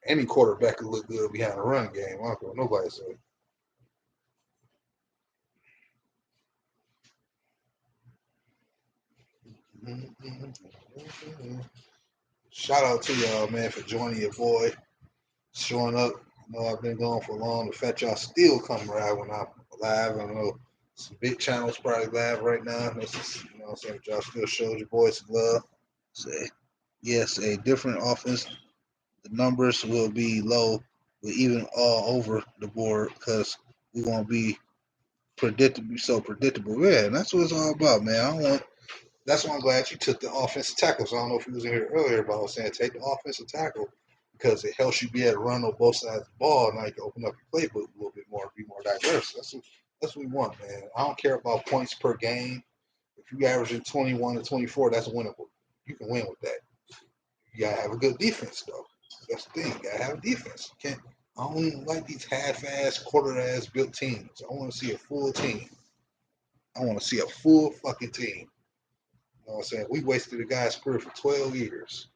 Any quarterback could look good behind a running game. I don't care what nobody say. Shout out to y'all, man, for joining your boy, showing up. I know I've been gone for long. The fact y'all still come around when I'm live. I know some big channels probably live right now. This is, what I'm saying, but y'all still showed your boys some love. Say, yes, a different offense. The numbers will be low, but even all over the board because we won't be predictable. Yeah, and that's what it's all about, man. That's why I'm glad you took the offensive tackles. I don't know if you was in here earlier, but I was saying take the offensive tackle because it helps you be able to run on both sides of the ball. Now you can open up your playbook a little bit more, be more diverse. That's what we want, man. I don't care about points per game. If you averaging 21 to 24, that's winnable. You can win with that. You gotta have a good defense, though. That's the thing. You gotta have a defense. You can't. I don't like these half-ass, quarter-ass built teams. I want to see a full team. I want to see a full fucking team. You know what I'm saying? We wasted a guy's career for 12 years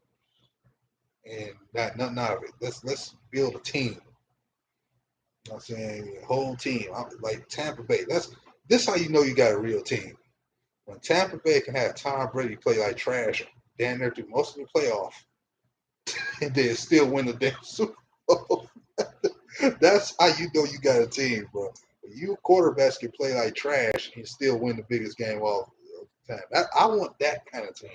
and got nothing out of it. Let's build a team. You know what I'm saying? A whole team. Like Tampa Bay. This how you know you got a real team. When Tampa Bay can have Tom Brady play like trash damn near through most of the playoff and then still win the damn Super Bowl. That's how you know you got a team, bro. When you quarterbacks can play like trash and still win the biggest game of all time. I want that kind of team.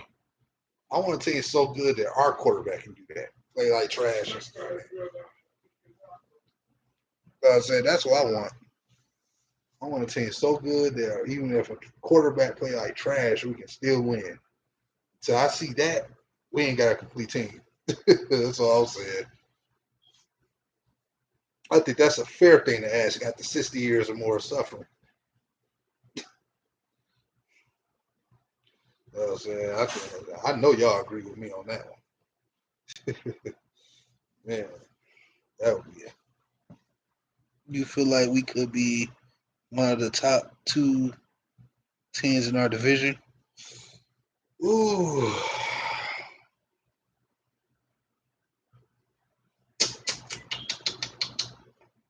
I want a team so good that our quarterback can do that. Play like trash and stuff. I said that's what I want. I want a team so good that even if a quarterback play like trash, we can still win. So I see that we ain't got a complete team. That's all I'm saying. I think that's a fair thing to ask after 60 years or more of suffering. You know what I'm saying? I know y'all agree with me on that one. Man, that would be it. You feel like we could be one of the top two teams in our division? Ooh.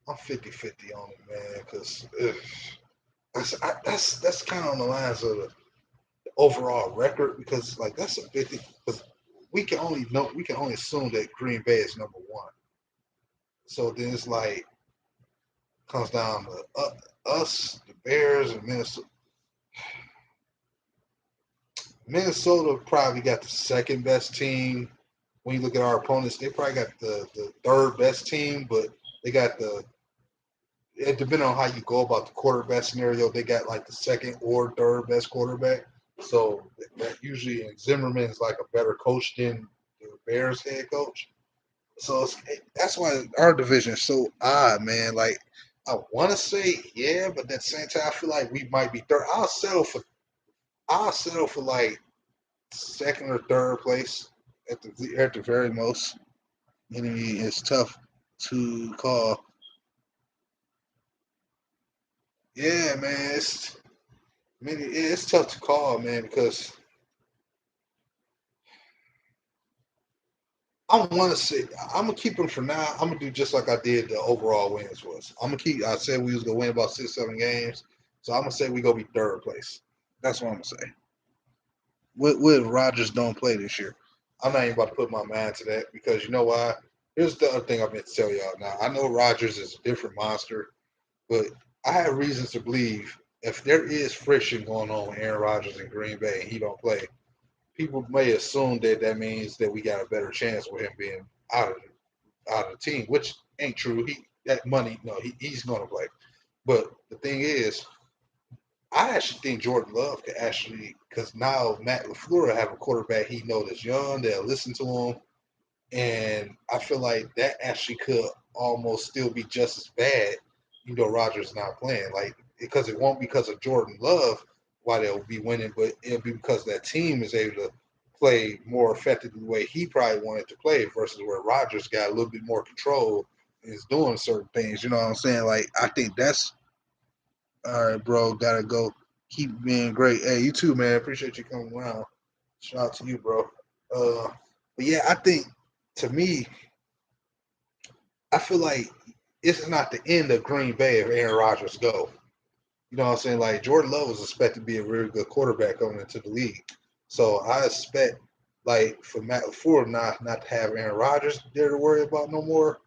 I'm 50-50 on it, man, because that's kind of on the lines of the overall record because like that's a 50 because we can only assume that Green Bay is number one. So then it's like comes down to us, the Bears, and Minnesota. Minnesota probably got the second best team. When you look at our opponents, they probably got the third best team, but they got it depending on how you go about the quarterback scenario, they got like the second or third best quarterback. So that usually Zimmerman is like a better coach than the Bears head coach. So that's why our division is so odd, man. Like I want to say yeah, but at the same time, I feel like we might be third. I'll settle for like second or third place at the very most. I mean, it's tough to call. Yeah, man. It's tough to call, man, because I want to say I'm gonna keep them for now. I'm gonna do just like I did the overall wins was. I'm gonna keep. I said we was gonna win about 6, 7 games, so I'm gonna say we gonna be third place. That's what I'm gonna say. With Rodgers don't play this year, I'm not even about to put my mind to that because you know why? Here's the other thing I've been to tell y'all. Now I know Rodgers is a different monster, but I have reasons to believe if there is friction going on with Aaron Rodgers in Green Bay and he don't play, people may assume that that means that we got a better chance with him being out of the team, which ain't true. That money, no, he's going to play. But the thing is, I actually think Jordan Love could actually, because now Matt LaFleur have a quarterback he knows that's young, they'll listen to him, and I feel like that actually could almost still be just as bad, Rodgers not playing. Like, because it won't because of Jordan Love why they'll be winning, but it'll be because that team is able to play more effectively the way he probably wanted to play versus where Rodgers got a little bit more control and is doing certain things. You know what I'm saying? Like, I think that's all right, bro. Gotta go. Keep being great. Hey, you too, man. Appreciate you coming around. Shout out to you, bro. But yeah, I think to me, I feel like it's not the end of Green Bay if Aaron Rodgers go. You know what I'm saying? Like Jordan Love was expected to be a really good quarterback coming into the league. So I expect like for Matt LaFleur not to have Aaron Rodgers there to worry about no more.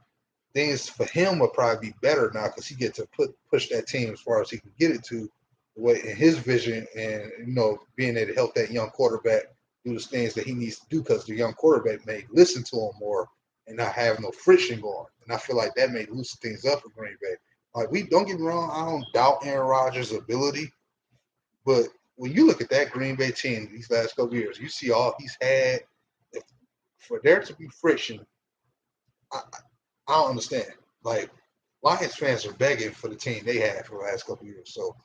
Things for him will probably be better now because he gets to push that team as far as he can get it to the way in his vision and being able to help that young quarterback do the things that he needs to do because the young quarterback may listen to him more and not have no friction going. And I feel like that may loosen things up for Green Bay. Like we don't get me wrong, I don't doubt Aaron Rodgers' ability, but when you look at that Green Bay team these last couple years, you see all he's had. If, for there to be friction, I, I don't understand. Like Lions fans are begging for the team they had for the last couple of years. So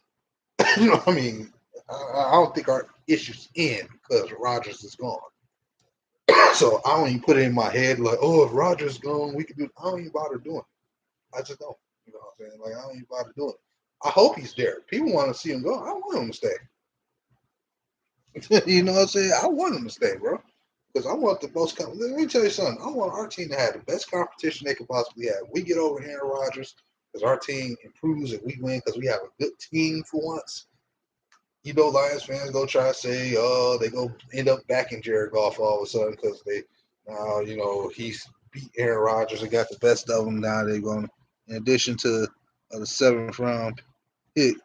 what I mean? I don't think our issues end because Rodgers is gone. So I don't even put it in my head like, oh, if Rodgers gone, we can do. I don't even bother doing it. I just don't. You know what I'm saying? Like I don't even bother doing it. I hope he's there. People want to see him go. I want him to stay. You know what I'm saying? I want him to stay, bro. Because I want the most. Let me tell you something. I want our team to have the best competition they could possibly have. We get over Aaron Rodgers because our team improves and we win because we have a good team for once. Lions fans go try to say, oh, they go end up backing Jared Goff all of a sudden because they, he's beat Aaron Rodgers and got the best of him. Now they're going, in addition to the 7th-round pick,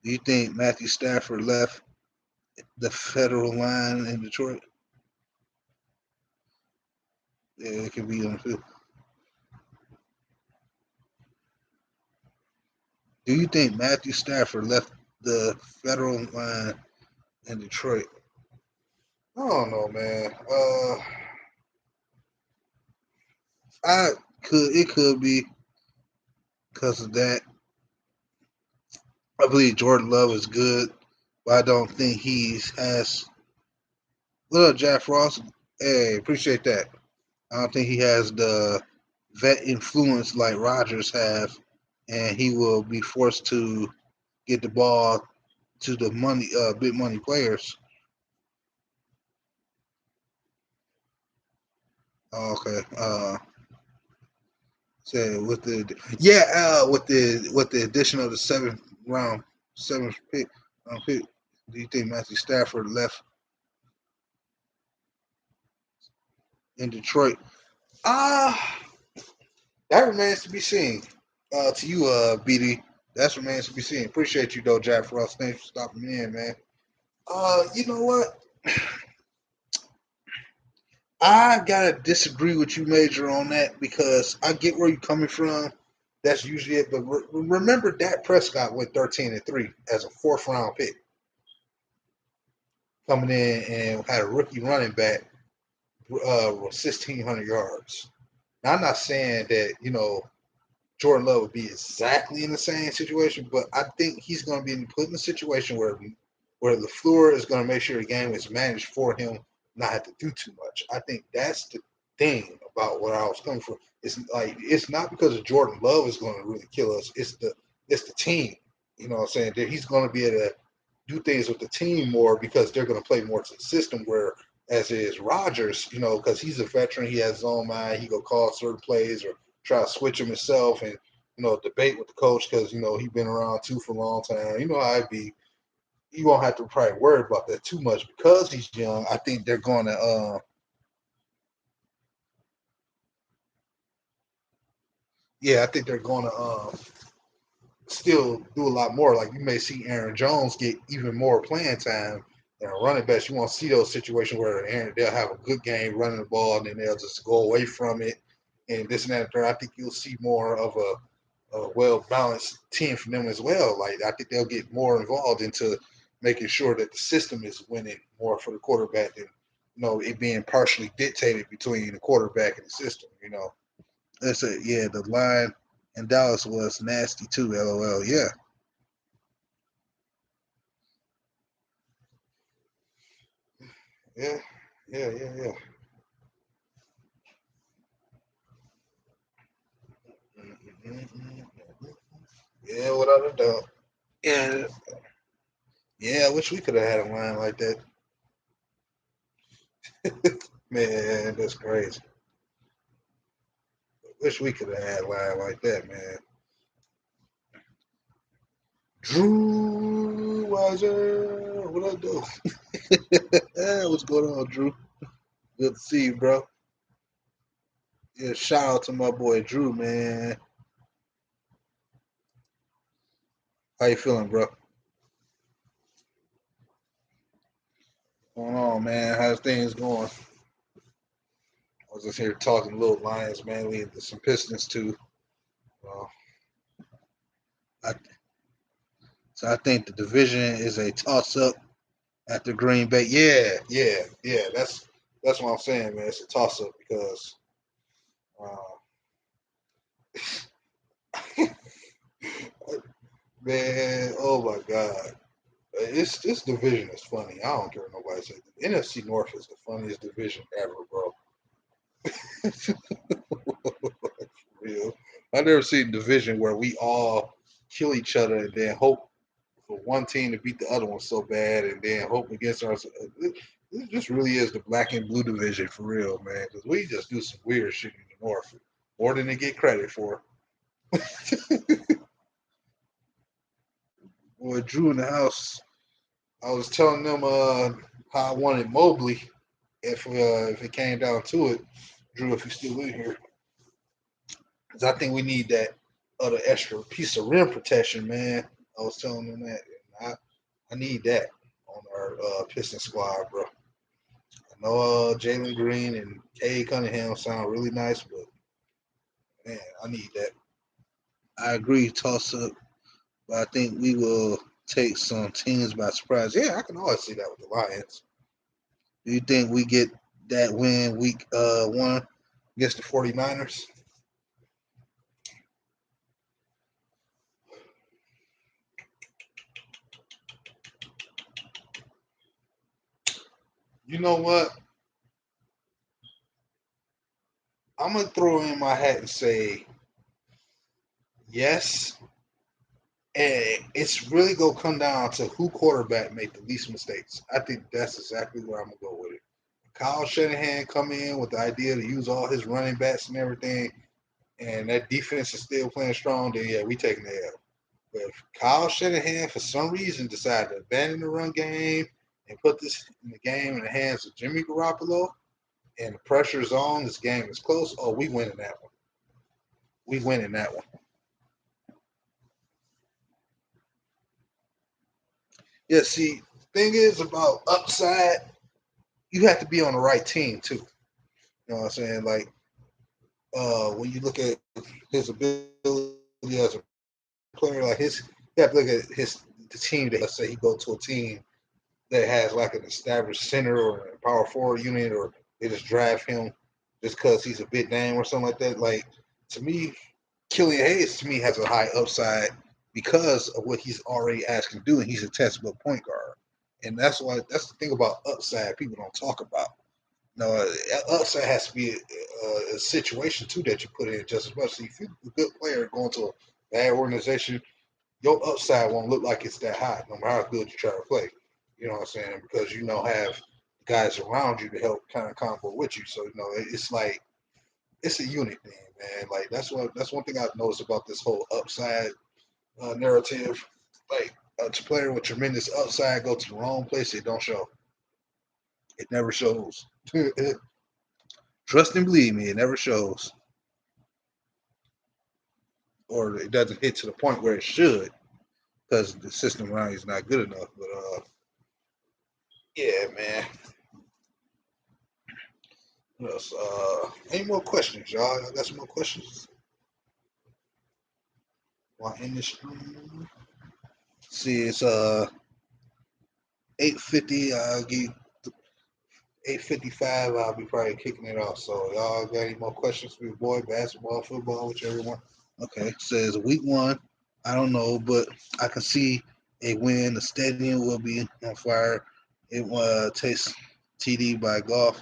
do you think Matthew Stafford left the federal line in Detroit? Yeah, it could be on the field. Do you think Matthew Stafford left the federal line in Detroit? I don't know, man. It could be because of that. I believe Jordan Love is good, but I don't think he has. What up, Jack Frost? Hey, appreciate that. I don't think he has the vet influence like Rodgers have, and he will be forced to get the ball to the big money players. Okay. Say with the addition of the seventh pick, do you think Matthew Stafford left in Detroit? Ah, that remains to be seen. To you, BD, that remains to be seen. Appreciate you though, Jack Frost. Thanks for stopping me in, man. You know what? I gotta disagree with you, Major, on that because I get where you're coming from. That's usually it. But remember, Dak Prescott went 13-3 as a 4th-round pick, coming in and had a rookie running back with 1,600 yards. Now, I'm not saying that Jordan Love would be exactly in the same situation, but I think he's going to be put in a situation where LaFleur is going to make sure the game is managed for him, not have to do too much. I think that's the thing about what I was coming for. It's not because of Jordan Love is going to really kill us. It's the team. You know what I'm saying? That he's going to be able to do things with the team more because they're going to play more to the system. Where as is Rodgers, because he's a veteran, he has his own mind. He go call certain plays or try to switch them himself and debate with the coach because he's been around too for a long time. You know how I'd be. You won't have to probably worry about that too much because he's young. I think they're going to. Yeah, I think they're going to. still do a lot more. Like you may see Aaron Jones get even more playing time than a running back. You won't see those situations where they'll have a good game running the ball and then they'll just go away from it and this and that. And third. I think you'll see more of a well balanced team from them as well. Like I think they'll get more involved into making sure that the system is winning more for the quarterback than it being partially dictated between the quarterback and the system. That's it. Yeah, the line in Dallas was nasty too. LOL. Yeah. Yeah. Yeah. Yeah. Yeah. Yeah. Without a doubt. Yeah. Yeah. I wish we could have had a line like that. Man, that's crazy. Wish we could have had a line like that, man. Drew Weiser, what I do? What's going on, Drew? Good to see you, bro. Yeah, shout out to my boy Drew, man. How you feeling, bro? What's going on, man? How's things going? I was just here talking little Lions, mainly and some Pistons too. Uh, I, so I think the division is a toss-up after Green Bay. Yeah, yeah, yeah. That's what I'm saying, man. It's a toss-up because, uh, man, oh my God. It's this division is funny. I don't care what nobody says. The NFC North is the funniest division ever, bro. Real. I've never seen a division where we all kill each other and then hope for one team to beat the other one so bad and then hope against us. This just really is the black and blue division for real, man. Because we just do some weird shit in the North more than they get credit for. Boy, Drew in the house. I was telling them how I wanted Mobley if it came down to it. Drew, if you're still in here, because I think we need that other extra piece of rim protection, man. I was telling them that. I need that on our Piston squad, bro. I know Jalen Green and Kay Cunningham sound really nice, but man, I need that. I agree, toss up, but I think we will take some teams by surprise. Yeah, I can always see that with the Lions. Do you think we get that win week 1 against the 49ers? You know what? I'm gonna throw in my hat and say yes. And it's really gonna come down to who quarterback made the least mistakes. I think that's exactly where I'm gonna go with it. Kyle Shanahan come in with the idea to use all his running backs and everything, and that defense is still playing strong. Then yeah, we taking the L. But if Kyle Shanahan for some reason decided to abandon the run game and put this in the game in the hands of Jimmy Garoppolo, and the pressure's on, this game is close. Oh, we winning that one. We winning that one. Yeah, see, thing is about upside, you have to be on the right team too. You know what I'm saying? Like when you look at his ability as a player, like you have to look at the team that let's say he go to a team that has like an established center or a power forward unit, or they just draft him just because he's a big name or something like that. Like to me, Killian Hayes to me has a high upside because of what he's already asking to do, and he's a textbook point guard. And that's the thing about upside people don't talk about. No, upside has to be a situation too that you put in just as much. So if you're a good player going to a bad organization, your upside won't look like it's that high, no matter how good you try to play. You know what I'm saying? Because have guys around you to help kind of combo with you. So it's like it's a unit thing, man. Like that's one thing I've noticed about this whole upside narrative. Like a player with tremendous upside go to the wrong place, it don't show. It never shows. Trust and believe me, it never shows. or it doesn't hit to the point where it should because the system around you is not good enough. But yeah, man. What else? Any more questions, y'all? I got some more questions. While in this stream, see, it's 8:50. I'll give 8:55. I'll be probably kicking it off. So y'all got any more questions for your boy? Basketball, football, whichever one. Okay, says week one. I don't know, but I can see a win. The stadium will be on fire. It takes TD by golf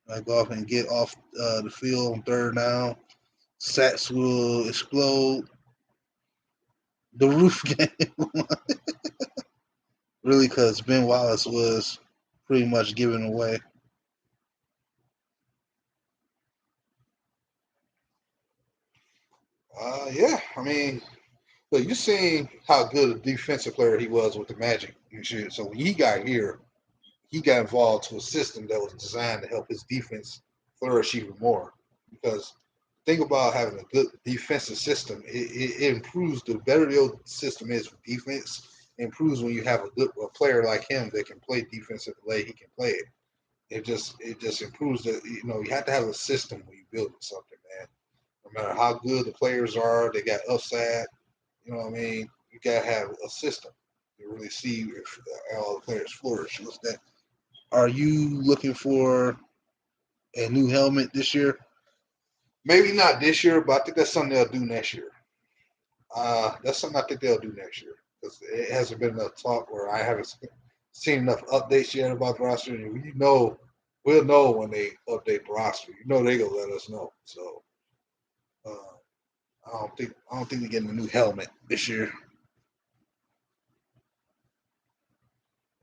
and get off the field on third down. Sats will explode. The roof game, really, because Ben Wallace was pretty much given away. Yeah, I mean, look, you seen how good a defensive player he was with the Magic and shit. So when he got here, he got involved to a system that was designed to help his defense flourish even more. Because think about having a good defensive system. It improves the better your system is for defense. It improves when you have a player like him that can play defense at the way he can play it. It just improves that you have to have a system when you build something, man. No matter how good the players are, they got upside. You know what I mean? You gotta have a system to really see if all the players flourish. What's that? Are you looking for a new helmet this year? Maybe not this year, but I think that's something they'll do next year. That's something I think they'll do next year because it hasn't been enough talk where I haven't seen enough updates yet about the roster. And we'll know when they update the roster. They're gonna let us know. So uh, I don't think we're getting a new helmet this year.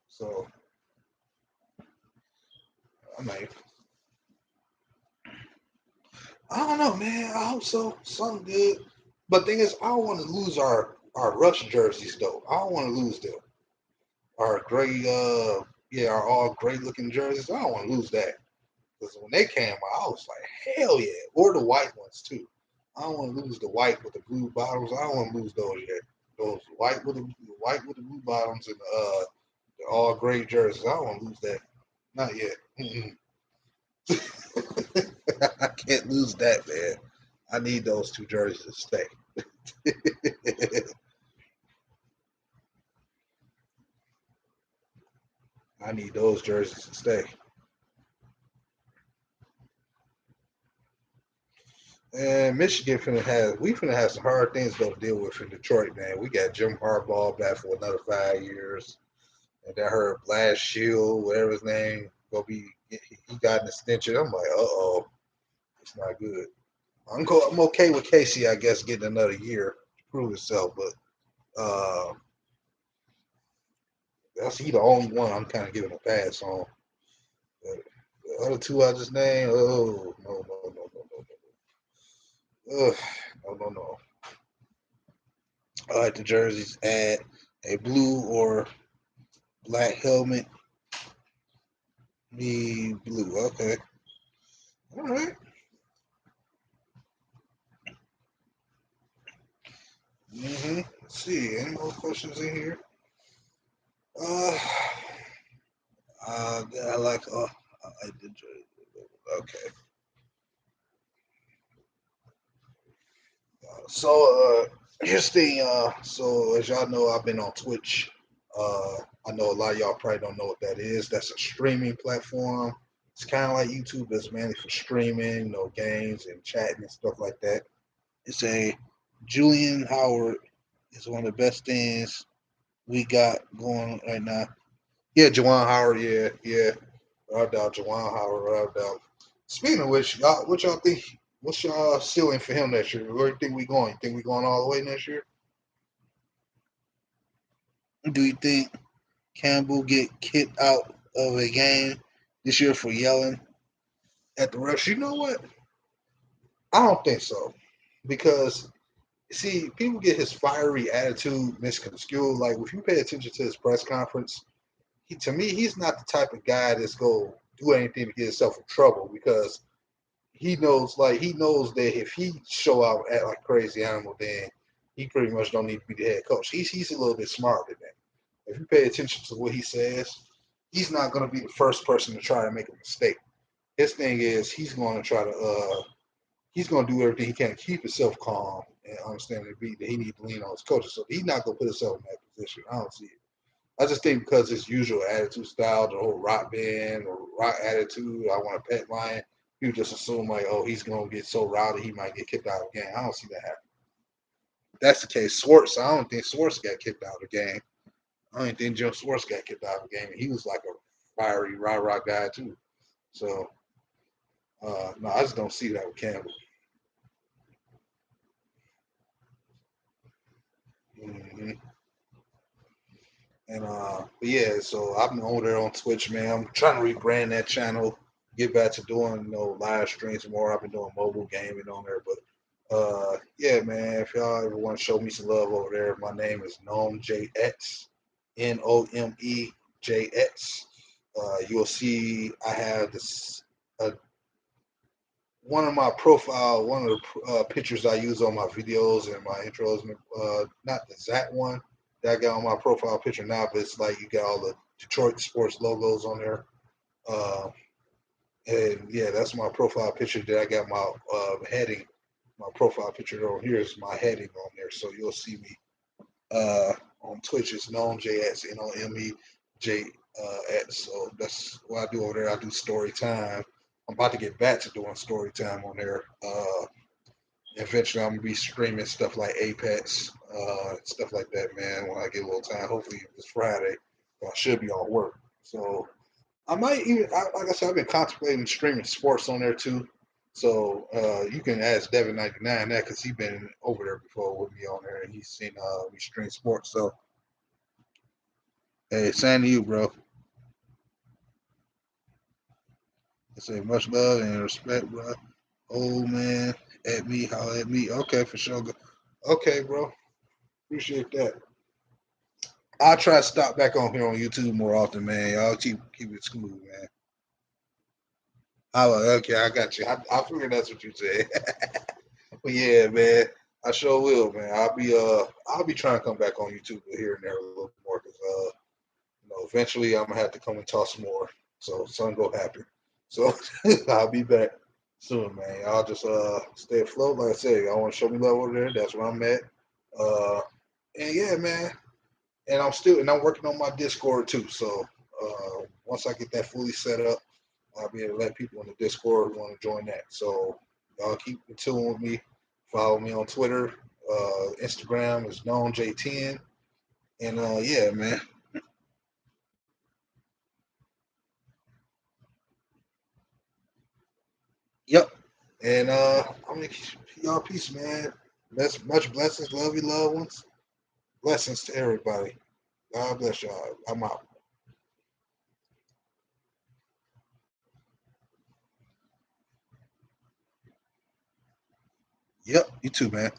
So I mean, I don't know, man. I hope so. Something good. But thing is, I don't want to lose our rush jerseys though. I don't want to lose them. Our gray, yeah, our all gray looking jerseys. I don't want to lose that because when they came out, I was like, hell yeah. Or the white ones too. I don't want to lose the white with the blue bottoms. I don't want to lose those yet. Those white with the blue bottoms and the all gray jerseys. I don't want to lose that. Not yet. I can't lose that, man. I need those two jerseys to stay. I need those jerseys to stay. And Michigan finna have some hard things to deal with in Detroit, man. We got Jim Harbaugh back for another 5 years, and that hurt Blast Shield, whatever his name, he got an extension. I'm like, it's not good. I'm okay with Casey, I guess, getting another year to prove himself, but that's he the only one I'm kind of giving a pass on. But the other two I just named, oh no, no. I like the jerseys. Add a blue or black helmet. Me blue. Okay. All right. Let's see. Any more questions in here? Uh, I like. I like the jersey. Okay. Here's the thing. So as y'all know, I've been on Twitch. I know a lot of y'all probably don't know what that is. That's a streaming platform. It's kind of like YouTube, but it's mainly for streaming, games and chatting and stuff like that. It's a Julian Howard is one of the best things we got going right now. Yeah, Juwan Howard. Yeah, yeah. Without doubt, Juwan Howard. Without doubt. Speaking of which, what y'all think? What's y'all ceiling for him next year? Where do you think we going? You think we going all the way next year? Do you think Campbell get kicked out of a game this year for yelling at the refs? You know what? I don't think so. Because see, people get his fiery attitude misconstrued. Like if you pay attention to his press conference, to me, he's not the type of guy that's go do anything to get himself in trouble because he knows that if he show out act like crazy animal, then he pretty much don't need to be the head coach. He's a little bit smarter than that. If you pay attention to what he says, he's not going to be the first person to try to make a mistake. His thing is he's going to try to he's going to do everything he can to keep himself calm and understand that he needs to lean on his coaches. So he's not going to put himself in that position. I don't see it. I just think because his usual attitude style, the whole rock band or rock attitude, I want a pet lion, people just assume like, oh, he's going to get so rowdy he might get kicked out of the game. I don't see that happen. If that's the case. Swartz, I don't think Swartz got kicked out of the game. I don't think Jim Swartz got kicked out of the game. He was like a fiery, rah-rah guy too. So, no, I just don't see that with Campbell. Mm-hmm. And but yeah, so I've been over there on Twitch, man. I'm trying to rebrand that channel, get back to doing live streams more. I've been doing mobile gaming on there, but yeah, man. If y'all ever want to show me some love over there, my name is NomeJX, NomeJX. You'll see I have this one of my profile, one of the pictures I use on my videos and my intros, not the exact one that I got on my profile picture now, but it's like you got all the Detroit sports logos on there. Uh, and yeah, that's my profile picture that I got my heading. My profile picture over here is my heading on there. So you'll see me on Twitch. It's NomeJX, NomeJX. So that's what I do over there. I do story time. I'm about to get back to doing story time on there. Eventually, I'm gonna be streaming stuff like Apex, stuff like that, man. When I get a little time, hopefully this Friday, I should be on work. So I might even, like I said, I've been contemplating streaming sports on there too. So you can ask Devin99 that because he's been over there before with me on there and he's seen me stream sports. So hey, same to you, bro. I say much love and respect, bro. Old man at me, holla at me. Okay, for sure. Okay, bro. Appreciate that. I'll try to stop back on here on YouTube more often, man. Y'all keep it smooth, man. Okay, I got you. I figured that's what you said. But yeah, man, I sure will, man. I'll be trying to come back on YouTube here and there a little more because eventually I'm gonna have to come and talk some more. So something go happen. So I'll be back soon, man. I'll just stay afloat. Like I said, y'all want to show me love over there? That's where I'm at. Uh, and yeah, man. And I'm working on my Discord too. So once I get that fully set up, I'll be able to let people in the Discord who want to join that. So y'all keep in tune with me. Follow me on Twitter. Instagram is knownj10. And yeah, man. Yep. And I'm gonna y'all peace, man. Much blessings, love you, loved ones. Blessings to everybody. God bless y'all. I'm out. Yep, you too, man.